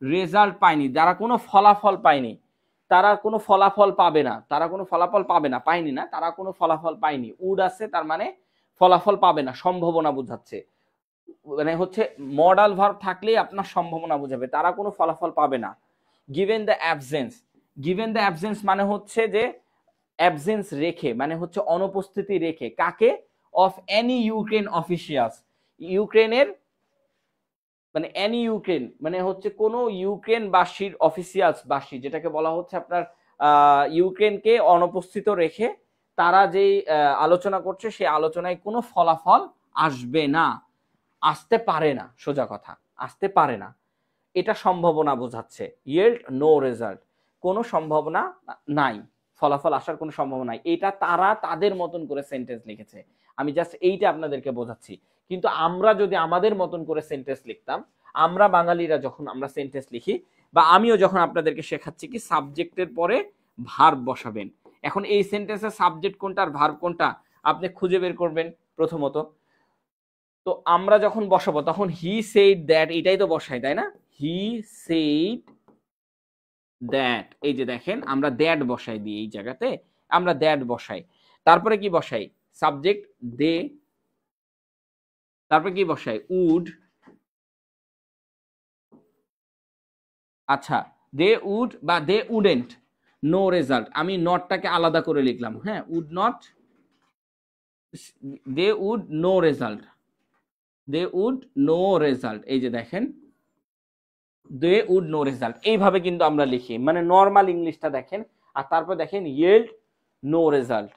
রেজাল্ট পায়নি, তারা কোনো ফলাফল পায়নি, তারা কোনো ফলাফল পাবে না, তারা কোনো ফলাফল পাবে না, পায়নি না, তারা কোনো ফলাফল পায়নি। উড আছে তার মানে ফলাফল পাবে না, সম্ভাবনা বোঝাচ্ছে, মানে হচ্ছে মডাল ভার্ব থাকলেই আপনার সম্ভাবনা বোঝাবে, তারা কোনো ফলাফল পাবে না। গিভেন দ্য অ্যাবসেন্স মানে হচ্ছে যে অ্যাবসেন্স রেখে, মানে হচ্ছে অনুপস্থিতি রেখে, কাকে? অফ এনি ইউক্রেন অফিসিয়ালস, ইউক্রেনের মানে এনি ইউক্রেন মানে হচ্ছে কোন ইউক্রেনবাসীর অফিসিয়ালসবাসী, যেটাকে বলা হচ্ছে আপনার ইউক্রেনকে অনুপস্থিত রেখে তারা যেই আলোচনা করছে সেই আলোচনায় কোনো ফলাফল আসবে না, আসতে পারে না, সোজা কথা আসতে পারে না, এটা সম্ভাবনা বোঝাচ্ছে। yield no result, কোনো সম্ভাবনা নাই, ফলাফল আসার কোনো সম্ভাবনা নাই, এটা তারা তাদের মতন করে সেন্টেন্স লিখেছে। আমি জাস্ট এইটা আপনাদেরকে বোঝাচ্ছি। কিন্তু আমরা যদি আমাদের মতন করে সেন্টেন্স লিখতাম, আমরা বাঙালিরা যখন আমরা সেন্টেন্স লিখি, বা আমিও যখন আপনাদেরকে শেখাচ্ছি কি সাবজেক্টের পরে ভার্ব বসাবেন, এখন এই সেন্টেন্সের সাবজেক্ট কোনটা আর ভার্ব কোনটা আপনি খুঁজে বের করবেন প্রথমত। তো আমরা যখন বসাবো তখন হি সেইড দ্যাট, এটাই তো বসাই, তাই না? হি সেইড দ্যাট, এই যে দেখেন আমরা দ্যাট বসাই দিই, এই জায়গাতে আমরা দ্যাট বসাই, তারপরে কি বসাই? সাবজেক্ট দে, তারপরে কি বসাই? উড, আচ্ছা দে উড বা দে উডেন্ট নো রেজাল্ট, আমি নটটাকে আলাদা করে লিখলাম, হ্যাঁ, would not, they would no result, they would no result, এই যে দেখেন দে উড নো রেজাল্ট, এইভাবে কিন্তু আমরা লিখি, মানে নর্মাল ইংলিশটা দেখেন। আর তারপর দেখেন yield no result,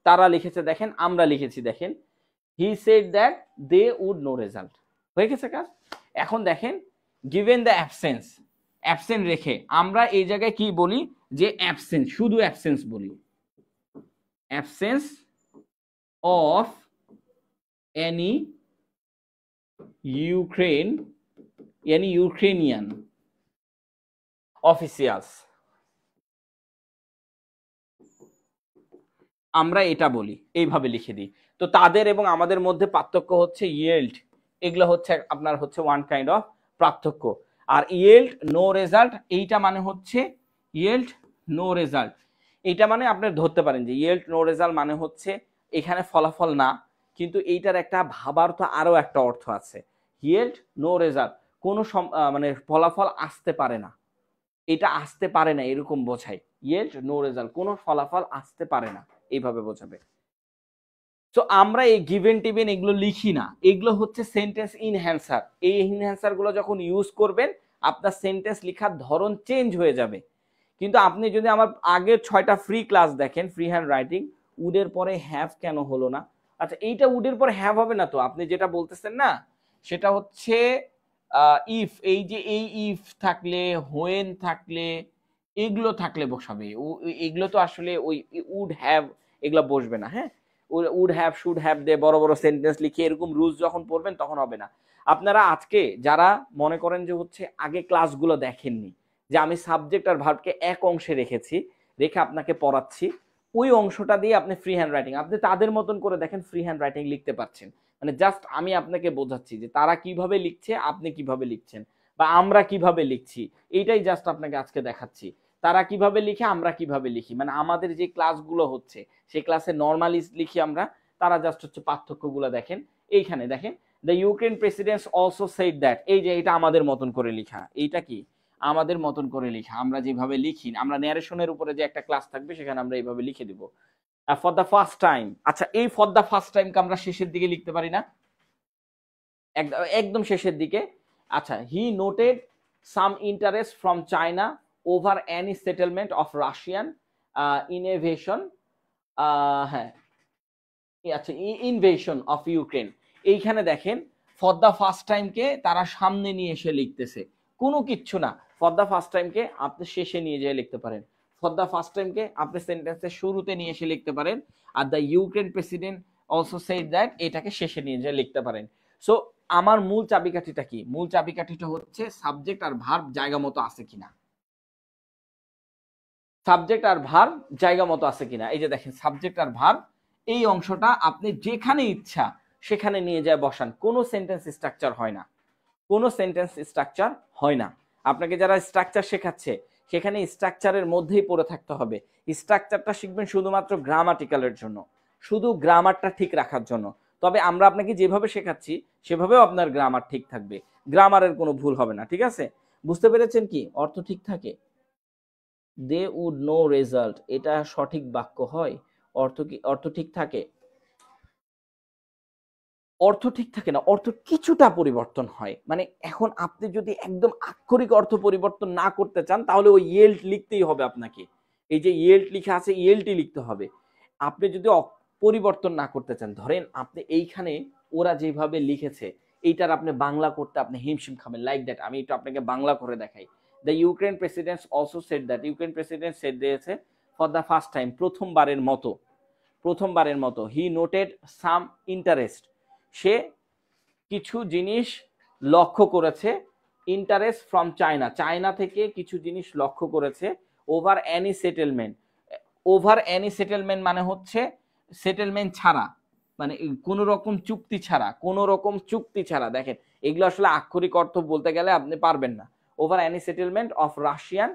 তারা লিখেছে দেখেন, আমরা লিখেছি দেখেন he said that they would no result, হয়ে গেছে কাজ। এখন দেখেন গিভেন দ্য অ্যাবসেন্স, অ্যাবসেন্ট রেখে আমরা এই জায়গায় কি বলি? যে অ্যাবসেন্স, শুধু অ্যাবসেন্স বলি, absence of any Ukrainian officials, আমরা এটা বলি, এইভাবে লিখে দিই। তো তাদের এবং আমাদের মধ্যে পার্থক্য হচ্ছে yield, এগুলো হচ্ছে আপনার হচ্ছে ওয়ান কাইন্ড অফ পার্থক্য। আর yield no result, এইটা মানে হচ্ছে yield no result, এইটা মানে আপনি ধরতে পারেন যে yield no result মানে হচ্ছে এখানে ফলাফল না, কিন্তু এইটার একটা ভাবার তো আরো একটা অর্থ আছে। yield no result, কোনো মানে ফলাফল আসতে পারে না, এটা আসতে পারে না এরকম বোঝায়। yield no result, কোনো ফলাফল আসতে পারে না, এইভাবে বোঝাবে। তো আমরা এই গিভেন টিভেন এগুলো লিখি না, এগুলো হচ্ছে সেন্টেন্স ইনহ্যান্সার। এই ইনহ্যান্সার গুলো যখন ইউজ করবেন আপনার সেন্টেন্স লেখার ধরন চেঞ্জ হয়ে যাবে। কিন্তু আপনি যদি আমার আগের 6টা ফ্রি ক্লাস দেখেন, ফ্রি হ্যান্ড রাইটিং, উডের পরে হ্যাভ কেন হলো না? আচ্ছা এইটা উডের পরে হ্যাভ হবে না তো, আপনি যেটা বলতেছেন না সেটা হচ্ছে ইফ, এই যে এই ইফ থাকলে, হোয়েন থাকলে, এগুলো থাকলে বসাবে, এগুলো তো আসলে ওই উড হ্যাভ এগুলো বসবে না। হ্যাঁ, উড হ্যাভ, শুড হ্যাভ দিয়ে বড় বড় সেন্টেন্স লিখে এরকম রুলস যখন পড়বেন তখন হবে না। আপনারা আজকে যারা মনে করেন যে হচ্ছে আগে ক্লাসগুলো দেখেননি, যে আমি সাবজেক্ট আর ভার্বকে এক অংশে রেখেছি, রেখে আপনাকে পড়াচ্ছি, ওই অংশটা দিয়ে আপনি ফ্রি হ্যান্ড রাইটিং, আপনি তাদের মতন করে দেখেন ফ্রি হ্যান্ড রাইটিং লিখতে পারছেন। মানে জাস্ট আমি আপনাকে বোঝাচ্ছি যে তারা কিভাবে লিখছে, আপনি কিভাবে লিখছেন, বা আমরা কিভাবে লিখছি, এইটাই জাস্ট আপনাকে আজকে দেখাচ্ছি। তারা কিভাবে লিখে, আমরা কিভাবে লিখি, মানে আমাদের যে ক্লাসগুলো হচ্ছে সেই ক্লাসে নর্মালি লিখি আমরা, তারা জাস্ট হচ্ছে পার্থক্যগুলো দেখেন। এইখানে দেখেন the Ukraine president also said that, এই যে এটা আমাদের মতন করে লেখা, এইটা কি আমাদের মতন করে লেখা, আমরা যেভাবে লিখি, আমরা ন্যারেশনের উপরে যে একটা ক্লাস থাকবে সেখানে আমরা এইভাবে লিখে দিব। ফর দ্য ফার্স্ট টাইম, আচ্ছা এই ফর দ্য ফার্স্ট টাইমকে আমরা শেষের দিকে লিখতে পারি না? একদম শেষের দিকে। আচ্ছা, he noted some interest from China over any settlement of Russian invasion, হ্যাঁ আচ্ছা, ইনভেশন অফ ইউক্রেন, এইখানে দেখেন ফর দ্য ফার্স্ট টাইমকে তারা সামনে নিয়ে এসে লিখতেছে, কোনো কিচ্ছু না। ফর দ্য ফার্স্ট টাইমকে আপনি শেষে নিয়ে যেয়ে লিখতে পারেন, ফর দ্য ফার্স্ট টাইমকে আপনি সেন্টেন্সের শুরুতে নিয়ে এসে লিখতে পারেন। Are the Ukraine president also said that, এটাকে শেষে নিয়ে যে লিখতে পারেন। সো আমার মূল চাবিকাঠিটা কি? মূল চাবিকাঠিটা হচ্ছে সাবজেক্ট আর ভার্ব জায়গা মতো আছে কিনা। সাবজেক্ট আর ভার্ব জায়গা মতো আছে কিনা। এই যে দেখেন সাবজেক্ট আর ভার্ব, এই অংশটা আপনি যেখানে ইচ্ছা সেখানে নিয়ে যায় বসান, কোনো সেন্টেন্স স্ট্রাকচার হয় না, কোনো সেন্টেন্স স্ট্রাকচার হয় না। আপনাকে যারা স্ট্রাকচার শেখাচ্ছে সেখানে স্ট্রাকচারের মধ্যেই পড়ে থাকতে হবে। স্ট্রাকচারটা শিখবেন শুধুমাত্র গ্রামাটিক্যালের জন্য, শুধু গ্রামারটা ঠিক রাখার জন্য। তবে আমরা আপনাকে যেভাবে শেখাচ্ছি সেভাবেও আপনার গ্রামার ঠিক থাকবে, গ্রামারের কোনো ভুল হবে না, ঠিক আছে? বুঝতে পেরেছেন কি? অর্থ ঠিক থাকে। দে উড নো রেজাল্ট, এটা সঠিক বাক্য হয়? অর্থ কি অর্থ ঠিক থাকে? অর্থ ঠিক থাকে না, অর্থ কিছুটা পরিবর্তন হয়। মানে এখন আপনি যদি একদম আক্ষরিক অর্থ পরিবর্তন না করতে চান তাহলে ওই ইয়েল্ট লিখতেই হবে আপনাকে। এই যে ইয়েল্ট লিখা আছে ইয়েল্টই লিখতে হবে। আপনি যদি পরিবর্তন না করতে চান, ধরেন আপনি এইখানে ওরা যেভাবে লিখেছে এইটার আপনি বাংলা করতে আপনি হিমশিম খাবেন, লাইক দ্যাট। আমি একটু আপনাকে বাংলা করে দেখাই। The Ukraine president also said that, Ukraine president said দিয়েছে ফর দ্য ফার্স্ট টাইম, প্রথমবারের মতো, প্রথমবারের মতো হি নোটেড সাম ইন্টারেস্ট, সে কিছু জিনিস লক্ষ্য করেছে, ইন্টারেস্ট ফ্রম চায়না, চায়না থেকে কিছু জিনিস লক্ষ্য করেছে, over any settlement. Over any settlement মানে হচ্ছে সেটেলমেন্ট ছাড়া, মানে কোনো রকম চুক্তি ছাড়া, কোনো রকম চুক্তি ছাড়া। দেখেন এগুলো আসলে আক্ষরিক অর্থ বলতে গেলে আপনি পারবেন না। Over any settlement of Russian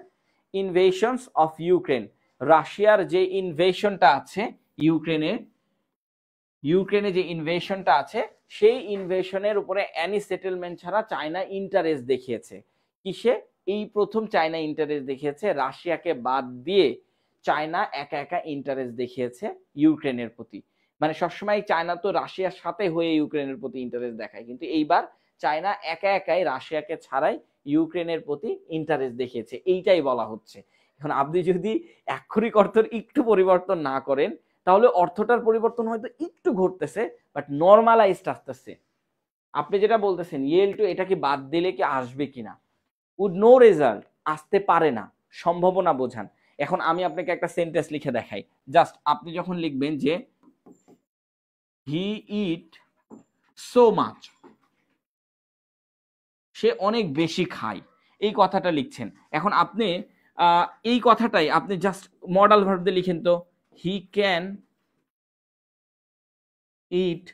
invasions of Ukraine, রাশিয়ার যে ইনভেশনটা আছে ইউক্রেনের, ইউক্রেনে যে ইনভেশনটা আছে সেই ইনভেশনের উপরে এনি সেটেলমেন্ট ছাড়া চায়না ইন্টারেস্ট দেখিয়েছে। কিসে? এই প্রথম চায়না ইন্টারেস্ট দেখিয়েছে, রাশিয়াকে বাদ দিয়ে চায়না একা একা ইন্টারেস্ট দেখিয়েছে ইউক্রেনের প্রতি। মানে সবসময় চায়না তো রাশিয়ার সাথে হয়ে ইউক্রেনের প্রতি ইন্টারেস্ট দেখায়, কিন্তু এইবার চায়না একা একাই রাশিয়াকে ছাড়াই ইউক্রেনের প্রতি ইন্টারেস্ট দেখিয়েছে, এইটাই বলা হচ্ছে। এখন আপনি যদি আক্ষরিক অর্থের একটু পরিবর্তন না করেন তাহলে অর্থটার পরিবর্তন হয়তো একটু ঘটতেছে, বাট নর্মালাইজড আসতেছে। আপনি যেটা বলতেছেন ইয়েল টু, এটা কি বাদ দিলে কি আসবে কিনা? উড নো রেজাল্ট আসতে পারে না, সম্ভাবনা বোঝান। এখন আমি আপনাকে একটা সেন্টেন্স লিখে দেখাই। জাস্ট আপনি যখন লিখবেন যে হি ইট সো মাচ, সে অনেক বেশি খায়, এই কথাটা লিখছেন। এখন আপনি এই কথাটাই আপনি জাস্ট মডাল ভার্ব দিয়ে লিখেন তো, হি ক্যান ইট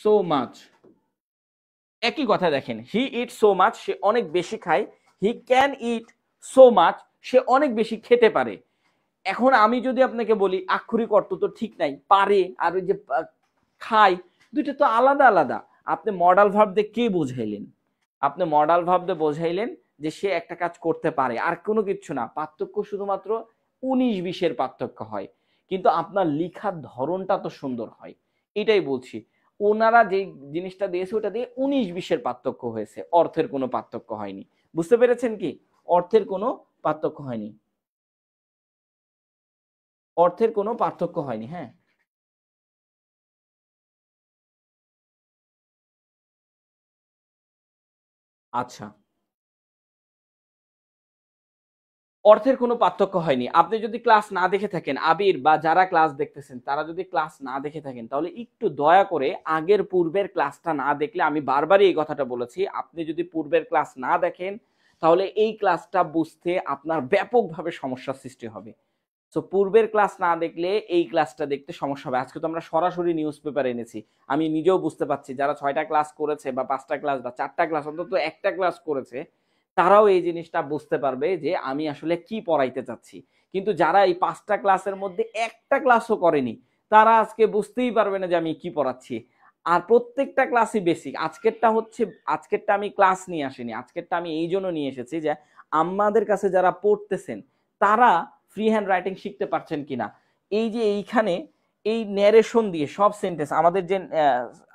সো মাচ। একই কথা দেখেন, হি ইট সো মাচ, সে অনেক বেশি খায়। He can eat so much, সে অনেক বেশি খেতে পারে। এখন আমি যদি আপনাকে বলি আক্ষরিক অর্থ তো ঠিক নাই, পারে আর ওই যে খায়, দুইটা তো আলাদা আলাদা। আপনি মডাল ভার্ব দিয়ে কে বোঝাইলেন? আপনি মডাল ভার্ব দিয়ে বোঝাইলেন যে সে একটা কাজ করতে পারে, আর কোনো কিছু না। পার্থক্য শুধুমাত্র 19-20-এর পার্থক্য হয়, কিন্তু আপনার লিখার ধরনটা তো সুন্দর হয়, এটাই বলছি। ওনারা যে জিনিসটা দিয়েছে ওটা দিয়ে 19-20-এর পার্থক্য হয়েছে, অর্থের কোনো পার্থক্য হয়নি। বুঝতে পেরেছেন কি? অর্থের কোনো পার্থক্য হয়নি, অর্থের কোনো পার্থক্য হয়নি। হ্যাঁ, আচ্ছা, অর্থের কোনো পার্থক্য হয়নি। আপনি যদি ক্লাস না দেখে থাকেন, আবির বা যারা ক্লাস দেখতেছেন তারা যদি ক্লাস না দেখে থাকেন তাহলে একটু দয়া করে আগের পূর্বের ক্লাসটা না দেখলে, আমি বারবারই এই কথাটা বলেছি, আপনি যদি পূর্বের ক্লাস না দেখেন তাহলে এই ক্লাসটা বুঝতে আপনার ব্যাপকভাবে সমস্যার সৃষ্টি হবে। সো পূর্বের ক্লাস না দেখলে এই ক্লাসটা দেখতে সমস্যা হবে। আজকে তো আমরা সরাসরি নিউজ পেপার এনেছি, আমি নিজেও বুঝতে পারছি যারা 6টা ক্লাস করেছে বা 5টা ক্লাস বা 4টা ক্লাস, অন্তত একটা ক্লাস করেছে, তারাও এই জিনিসটা বুঝতে পারবে যে আমি আসলে কি পড়াইতে চাচ্ছি। কিন্তু যারা এই 5টা ক্লাসের মধ্যে একটা ক্লাসও করেনি তারা আজকে বুঝতেই পারবে না যে আমি কি পড়াচ্ছি। আর প্রত্যেকটা ক্লাসই বেসিক। আজকেরটা হচ্ছে, আজকেরটা আমি ক্লাস নিয়ে আসিনি, আজকেরটা আমি এই জন্য নিয়ে এসেছি যে আমাদের কাছে যারা পড়তেছেন তারা ফ্রি হ্যান্ড রাইটিং শিখতে পারছেন কিনা। এই যে এইখানে এই ন্যারেশন দিয়ে সব সেন্টেন্স,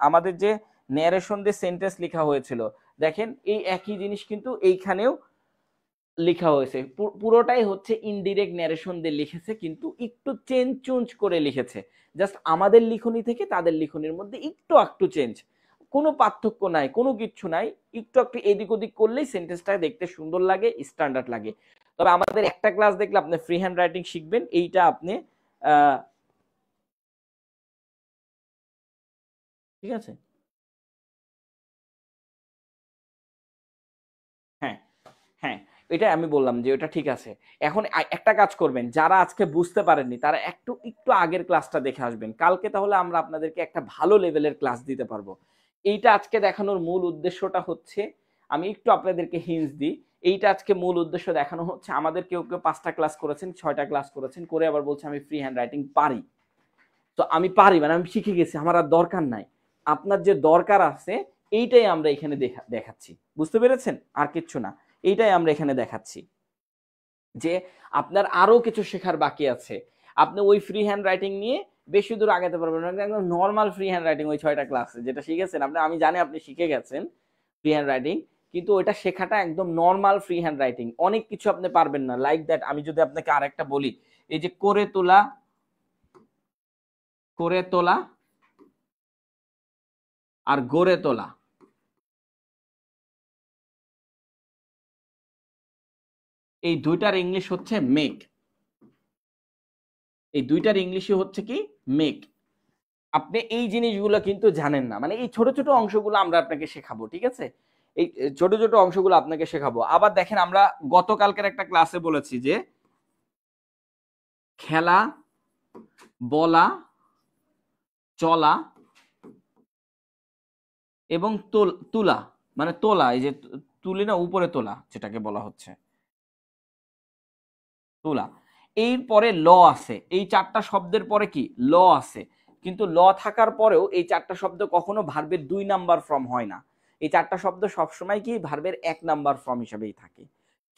আমাদের যে ন্যারেশন দিয়ে সেন্টেন্স লেখা হয়েছিল, দেখেন এই একই জিনিস কিন্তু এইখানেও লেখা হয়েছে। পুরোটাই হচ্ছে ইনডিরেক্ট ন্যারেশন দিয়ে লিখেছে, কিন্তু একটু চেঞ্জ চুঞ্জ করে লিখেছে। জাস্ট আমাদের লিখনি থেকে তাদের লিখনির মধ্যে একটু একটু চেঞ্জ, কোনো পার্থক্য নাই, কোনো কিচ্ছু নাই। একটু একটু এদিক ওদিক করলেই সেন্টেন্সটা দেখতে সুন্দর লাগে, স্ট্যান্ডার্ড লাগে। তবে আমাদের একটা ক্লাস দেখলে আপনি ফ্রি হ্যান্ড রাইটিং শিখবেন, এইটা আপনি ঠিক আছে? হ্যাঁ, হ্যাঁ, এটাই আমি বললাম যে ওটা ঠিক আছে। এখন একটা কাজ করবেন, যারা আজকে বুঝতে পারেননি তারা একটু আগের ক্লাসটা দেখে আসবেন। কালকে তাহলে আমরা আপনাদেরকে একটা ভালো লেভেলের ক্লাস দিতে পারবো। এইটা আজকে দেখানোর মূল উদ্দেশ্যটা হচ্ছে, আমি একটু আপনাদেরকে হিন্টস দিই। এইটা আজকে মূল উদ্দেশ্য দেখানো হচ্ছে, আমাদের কেউ ৫টা ক্লাস করেছেন, ৬টা ক্লাস করেছেন, করে আবার বলছে আমি ফ্রি হ্যান্ড রাইটিং পারি। তো আমি পারি মানে আমি শিখে গেছি, আমার আর দরকার নাই। আপনার যে দরকার আছে এইটাই আমরা এখানে দেখাচ্ছি। বুঝতে পেরেছেন? আর কিচ্ছু না। এইটাই আমরা এখানে দেখাচ্ছি যে আপনার আরো কিছু শেখার বাকি আছে। আপনি ওই ফ্রি হ্যান্ড রাইটিং নিয়ে বেশি দূর আগাতে পারবেন না। একদম নরমাল ফ্রি হ্যান্ড রাইটিং ওই ৬টা ক্লাসে যেটা শিখেছেন আপনি, আমি জানি আপনি শিখে গেছেন ফ্রি হ্যান্ড রাইটিং, কিন্তু ওইটা শেখাটা একদম নরমাল ফ্রি হ্যান্ড রাইটিং। অনেক কিছু আপনি পারবেন না লাইক দ্যাট। আমি যদি আপনাকে আরেকটা বলি, এই যে করে তোলা, করে তোলা আর গড়ে তোলা, এই দুইটার ইংলিশ হচ্ছে মেক। এই দুইটার ইংলিশে হচ্ছে কি? মেক। আপনি এই জিনিসগুলো কিন্তু জানেন না, মানে এই ছোট ছোট অংশগুলো আমরা আপনাকে শেখাবো, ঠিক আছে? এই ছোট ছোট অংশগুলো আপনাকে শেখাবো। আবার দেখেন, আমরা গতকালকের একটা ক্লাসে বলেছি যে খেলা, বলা, চলা এবং তুলা, মানে তোলা, এই যে তুলি না, উপরে তোলা যেটাকে বলা হচ্ছে তোলা। এর পরে ল আছে, এই 4টা শব্দের পরে কি ল আছে। কিন্তু ল থাকার পরেও এই 4টা শব্দ কখনো ভার্বের 2 নাম্বার ফর্ম হয় না। এই 4টা শব্দ সবসময় কি ভার্বের 1 নাম্বার ফর্ম হিসেবেই থাকে।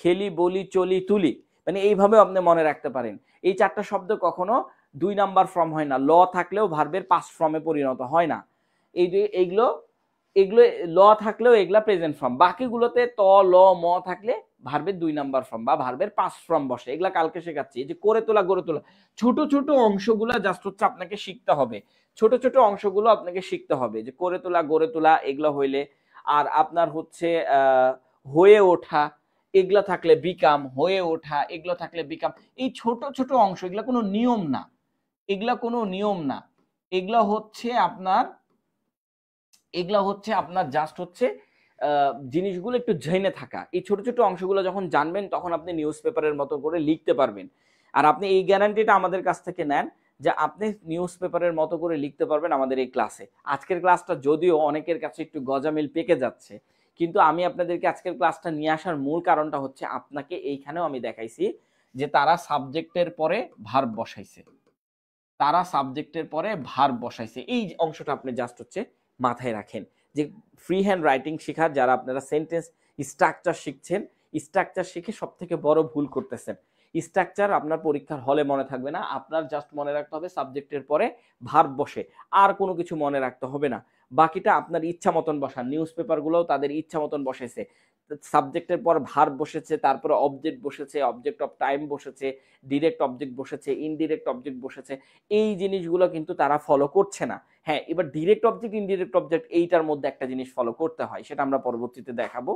খেলি, বলি, চলি, তুলি, মানে এইভাবে আপনি মনে রাখতে পারেন। এই 4টা শব্দ কখনো 2 নাম্বার ফর্ম হয় না, ল থাকলেও ভার্বের পাস্ট ফর্মে পরিণত হয় না। এইগুলো এগুলো ল থাকলেও এগুলা প্রেজেন্ট ফর্ম। বাকিগুলোতে ত, ল, ম থাকলে ভার্বের 2 নাম্বার ফর্ম বা ভার্বের পাস্ট ফর্ম বসে। এগুলা কালকে শেখাচ্ছি। এই যে করে তোলা, গড়ে তোলা, ছোট ছোট অংশগুলো জাস্ট হচ্ছে আপনাকে শিখতে হবে। ছোট ছোট অংশগুলো আপনাকে শিখতে হবে, যে করে তোলা, গড়ে তোলা এগুলো হইলে। আর আপনার হচ্ছে হয়ে ওঠা, এগুলা থাকলে বিকাম, হয়ে ওঠা এগুলো থাকলে বিকাম। এই ছোট ছোট অংশ, এগুলা কোনো নিয়ম না, এগুলা কোনো নিয়ম না। এগুলা হচ্ছে আপনার, এগুলা হচ্ছে আপনার জাস্ট হচ্ছে জিনিসগুলো একটু জেনে থাকা। এই ছোট ছোট অংশগুলো যখন জানবেন তখন আপনি নিউজ পেপারের মতো করে লিখতে পারবেন। আর আপনি এই গ্যারান্টিটা আমাদের কাছ থেকে নেন যে আপনি নিউজ পেপারের মতো করে লিখতে পারবেন আমাদের এই ক্লাসে। আজকের ক্লাসটা যদিও অনেকের কাছে একটু গজামিল পেকে যাচ্ছে, কিন্তু আমি আপনাদেরকে আজকের ক্লাসটা নিয়ে আসার মূল কারণটা হচ্ছে আপনাকে এইখানেও আমি দেখাইছি যে তারা সাবজেক্টের পরে ভার্ব বসাইছে, তারা সাবজেক্টের পরে ভার্ব বসাইছে। এই অংশটা আপনি জাস্ট হচ্ছে মাথায় রাখেন যে ফ্রি হ্যান্ড রাইটিং শেখার যারা আপনারা সেন্টেন্স স্ট্রাকচার শিখছেন, স্ট্রাকচার শিখে সব থেকে বড় ভুল করতেছেন। স্ট্রাকচার আপনার পরীক্ষার হলে মনে থাকবে না, আপনার জাস্ট মনে রাখতে হবে সাবজেক্টের পরে ভার্ব বসে, আর কোনো কিছু মনে রাখতে হবে না। বাকিটা আপনার ইচ্ছা মতন বসান। নিউজ পেপারগুলোও তাদের ইচ্ছা মতন বসেছে, সাবজেক্টের পর ভার্ব বসেছে, তারপরে অবজেক্ট বসেছে, অবজেক্ট অফ টাইম বসেছে, ডিরেক্ট অবজেক্ট বসেছে, ইনডিরেক্ট অবজেক্ট বসেছে। এই জিনিসগুলো কিন্তু তারা ফলো করছে না। হ্যাঁ, এবার ডিরেক্ট অবজেক্ট, ইনডিরেক্ট অবজেক্ট এইটার মধ্যে একটা জিনিস ফলো করতে হয়, সেটা আমরা পরবর্তীতে দেখাবো।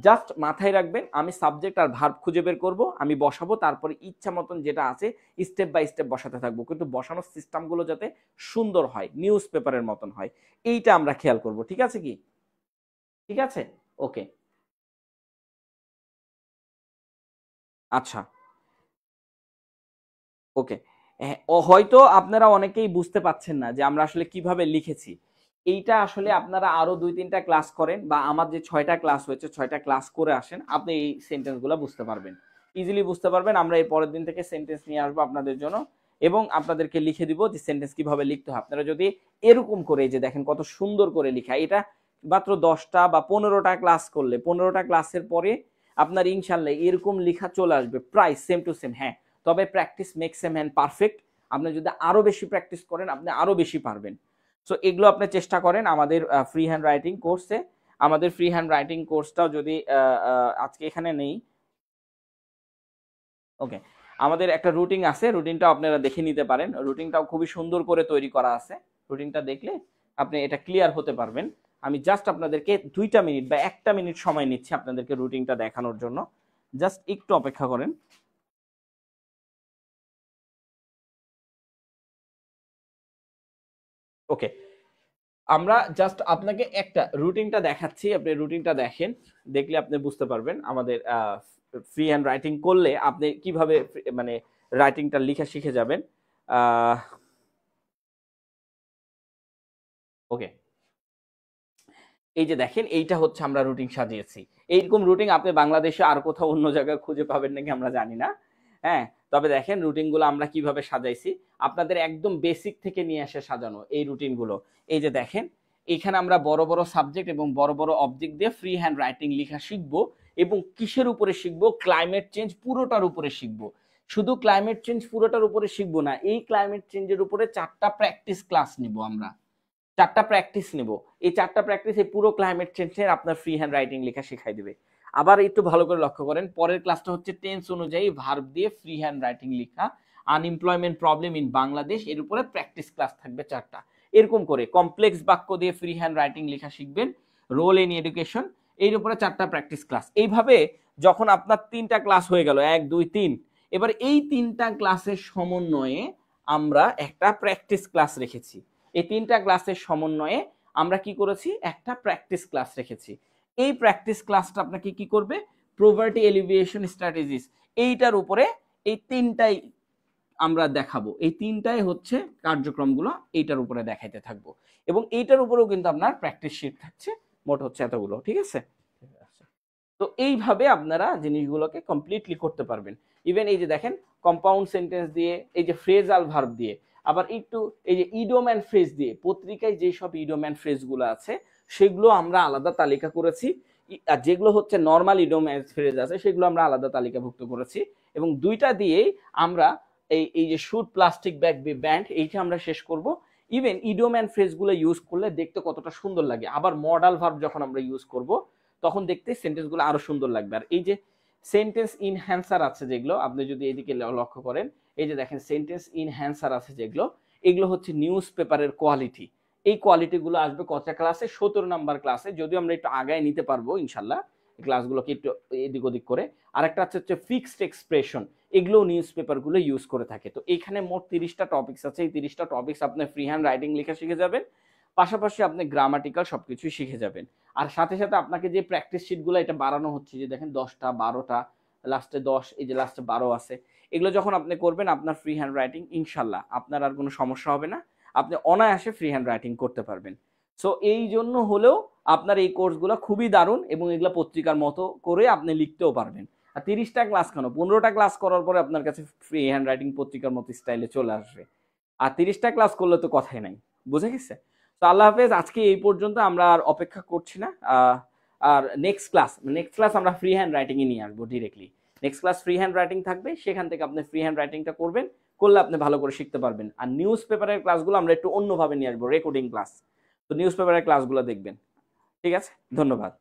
জাস্ট মাথায় রাখবেন, আমি সাবজেক্ট আর ভার্ব খুঁজে বের করব, আমি বসাবো, তারপরে ইচ্ছা মতন যেটা আছে স্টেপ বাই স্টেপ বসাতে থাকবো, কিন্তু বসানোর সিস্টেমগুলো যাতে সুন্দর হয়, নিউজ পেপারের মতন হয়, এইটা আমরা খেয়াল করব। ঠিক আছে কি? ঠিক আছে, ওকে। আচ্ছা, ওকে। হয়তো আপনারা অনেকেই বুঝতে পাচ্ছেন না যে আমরা আসলে কিভাবে লিখেছি। এইটা আসলে আপনারা আরো ২-৩টা ক্লাস করেন বা আমার যে ৬টা ক্লাস হয়েছে ৬টা ক্লাস করে আসেন, আপনি এই সেন্টেন্সগুলো বুঝতে পারবেন। ইজিলি বুঝতে পারবেন। আমরা এই পরের দিন থেকে সেন্টেন্স নিয়ে আসবো আপনাদের জন্য এবং আপনাদেরকে লিখে দিব যে সেন্টেন্স কিভাবে লিখতে হয়। আপনারা যদি এরকম করে, এই যে দেখেন কত সুন্দর করে লিখা, এটা মাত্র ১০টা বা ১৫টা ক্লাস করলে, ১৫টা ক্লাসের পরে আপনার ইনশাল্লাহ এরকম লেখা চলে আসবে প্রায় সেম টু সেম। হ্যাঁ, তবে practice makes a man perfect. আপনি যদি আরো বেশি প্র্যাকটিস করেন আপনি আরো বেশি পারবেন। সো এগুলো আপনি চেষ্টা করেন আমাদের ফ্রি হ্যান্ড রাইটিং কোর্সে। আমাদের ফ্রি হ্যান্ড রাইটিং কোর্সটাও যদি আজকে এখানে নেই, ওকে, আমাদের একটা রুটিন আছে, রুটিনটাও আপনারা দেখে নিতে পারেন। রুটিনটাও খুবই সুন্দর করে তৈরি করা আছে। রুটিনটা দেখলে আপনি এটা ক্লিয়ার হতে পারবেন। আমি জাস্ট আপনাদেরকে 2টা মিনিট বা 1টা মিনিট সময় নিচ্ছি আপনাদেরকে রুটিনটা দেখানোর জন্য। জাস্ট একটু অপেক্ষা করেন। ওকে, আমরা জাস্ট আপনাকে একটা রুটিনটা দেখাচ্ছি, আপনি রুটিনটা দেখেন, দেখলে আপনি বুঝতে পারবেন আমাদের ফ্রি হ্যান্ড রাইটিং করলে আপনি কিভাবে মানে রাইটিংটা লেখা শিখে যাবেন। ওকে, এই যে দেখেন এইটা হচ্ছে আমরা রুটিন সাজিয়েছি। এইরকম রুটিন আপনি বাংলাদেশে আর কোথাও অন্য জায়গায় খুঁজে পাবেন নাকি আমরা জানি না। হ্যাঁ, তবে দেখেন রুটিনগুলো আমরা কিভাবে সাজাইছি, আপনাদের একদম বেসিক থেকে নিয়ে এসে সাজানো এই রুটিনগুলো। এই যে দেখেন, এখানে আমরা বড় বড় সাবজেক্ট এবং বড় বড় অবজেক্ট দিয়ে ফ্রি হ্যান্ড রাইটিং লেখা শিখবো। এবং কিসের উপরে শিখবো? ক্লাইমেট চেঞ্জ পুরোটার উপরে শিখবো। শুধু ক্লাইমেট চেঞ্জ পুরোটার উপরে শিখবো না, এই ক্লাইমেট চেঞ্জের উপরে 4টা প্র্যাকটিস ক্লাস নিব আমরা। 4টা প্র্যাকটিস নিব। এই 4টা প্র্যাকটিস এই পুরো ক্লাইমেট চেঞ্জের আপনার ফ্রি হ্যান্ড রাইটিং লেখা শেখাই দিবে। আবার একটু ভালো করে লক্ষ্য করেন, পরের ক্লাসটা হচ্ছে টেন্স অনুযায়ী ভার্ব দিয়ে ফ্রি হ্যান্ড রাইটিং লেখা, আনএমপ্লয়মেন্ট প্রবলেম ইন বাংলাদেশ, এর উপরে প্র্যাকটিস ক্লাস থাকবে 4টা। এরকম করে কমপ্লেক্স বাক্য দিয়ে ফ্রি হ্যান্ড রাইটিং লেখা শিখবেন, রোল ইন এডুকেশন, এর উপরে 4টা প্র্যাকটিস ক্লাস। এইভাবে যখন আপনার 3টা ক্লাস হয়ে গেল, 1 2 3, এবার এই 3টা ক্লাসের সমন্বয়ে আমরা একটা প্র্যাকটিস ক্লাস রেখেছি। এই 3টা ক্লাসের সমন্বয়ে আমরা কি করেছি? একটা প্র্যাকটিস ক্লাস রেখেছি। এই প্র্যাকটিস ক্লাসটা আপনাকে কি করবে? প্রভার্টি এলিভিয়েশন স্ট্র্যাটেজিস, এইটার উপরে এই 3টাই আমরা দেখাবো। এই 3টাই হচ্ছে কার্যক্রমগুলো, এইটার উপরে দেখাইতে থাকবো। এবং এইটার উপরেও কিন্তু আপনার প্র্যাকটিস শিট থাকছে, মোট হচ্ছে এতগুলো, ঠিক আছে? তো এইভাবে আপনারা জিনিসগুলোকে কমপ্লিটলি করতে পারবেন। ইভেন এই যে দেখেন, কম্পাউন্ড সেন্টেন্স দিয়ে, এই যে ফ্রেজাল ভার্ব দিয়ে, আবার একটু এই যে ইডিয়ম অ্যান্ড ফ্রেজ দিয়ে, পত্রিকায় যেসব ইডিয়ম অ্যান্ড ফ্রেজগুলো আছে সেগুলো আমরা আলাদা তালিকা করেছি। আর যেগুলো হচ্ছে নর্মাল ইডিয়ম অ্যান্ড ফ্রেজ আছে সেগুলো আমরা আলাদা তালিকাভুক্ত করেছি। এবং দুইটা দিয়েই আমরা এই যে should plastic bag be banned, এইটা আমরা শেষ করব। ইভেন ইডিয়ম অ্যান্ড ফ্রেজগুলো ইউজ করলে দেখতে কতটা সুন্দর লাগে, আবার মডাল ভার্ব যখন আমরা ইউজ করব তখন দেখতে সেন্টেন্সগুলো আরো সুন্দর লাগবে। আর এই যে সেন্টেন্স ইনহ্যান্সার আছে যেগুলো, আপনি যদি এদিকে লক্ষ্য করেন, এই যে দেখেন সেন্টেন্স ইনহ্যান্সার আছে যেগুলো, এগুলো হচ্ছে নিউজ পেপারের কোয়ালিটি। এই কোয়ালিটিগুলো আসবে কত ক্লাসে? 17 নাম্বার ক্লাসে, যদিও আমরা একটু আগায় নিতে পারবো ইনশাল্লাহ ক্লাসগুলোকে একটু এদিক ওদিক করে। আর একটা হচ্ছে ফিক্সড এক্সপ্রেশন, এগুলো নিউজ পেপারগুলো ইউজ করে থাকে। তো এখানে মোট 30টা টপিকস আছে। এই 30টা টপিকস আপনি ফ্রি হ্যান্ড রাইটিং লেখা শিখে যাবেন, পাশাপাশি আপনি গ্রামাটিক্যাল সবকিছুই শিখে যাবেন। আর সাথে সাথে আপনাকে যে প্র্যাকটিস শিটগুলো এটা বাড়ানো হচ্ছে, যে দেখেন 10টা 12টা, লাস্টে 10, এই যে লাস্টে 12 আছে, এগুলো যখন আপনি করবেন আপনার ফ্রি হ্যান্ড রাইটিং ইনশাল্লাহ আপনার আর কোনো সমস্যা হবে না, আপনি অনায়াসে ফ্রি হ্যান্ড রাইটিং করতে পারবেন। সো এই জন্য হলেও আপনার এই কোর্সগুলো খুবই দারুণ, এবং এগুলো পত্রিকার মতো করে আপনি লিখতেও পারবেন। আর 30টা ক্লাস কেন, 15টা ক্লাস করার পরে আপনার কাছে ফ্রি হ্যান্ড রাইটিং পত্রিকার মতো স্টাইলে চলে আসবে। আর 30টা ক্লাস করলে তো কথাই নাই, বুঝে গেছে? তো আল্লাহ হাফেজ, আজকে এই পর্যন্ত, আমরা আর অপেক্ষা করছি না। আর নেক্সট ক্লাস আমরা ফ্রি হ্যান্ড রাইটিং এ নিয়ে আসবো directly. Next class free hand writing থাকবে, সেখান থেকে আপনি ফ্রি হ্যান্ড রাইটিংটা করবেন, করলে আপনি ভালো করে শিখতে পারবেন। আর নিউজ পেপারের ক্লাসগুলো আমরা একটু অন্যভাবে নিয়ে আসবো, রেকর্ডিং ক্লাস। তো নিউজ পেপারের ক্লাসগুলো দেখবেন। ঠিক আছে, ধন্যবাদ।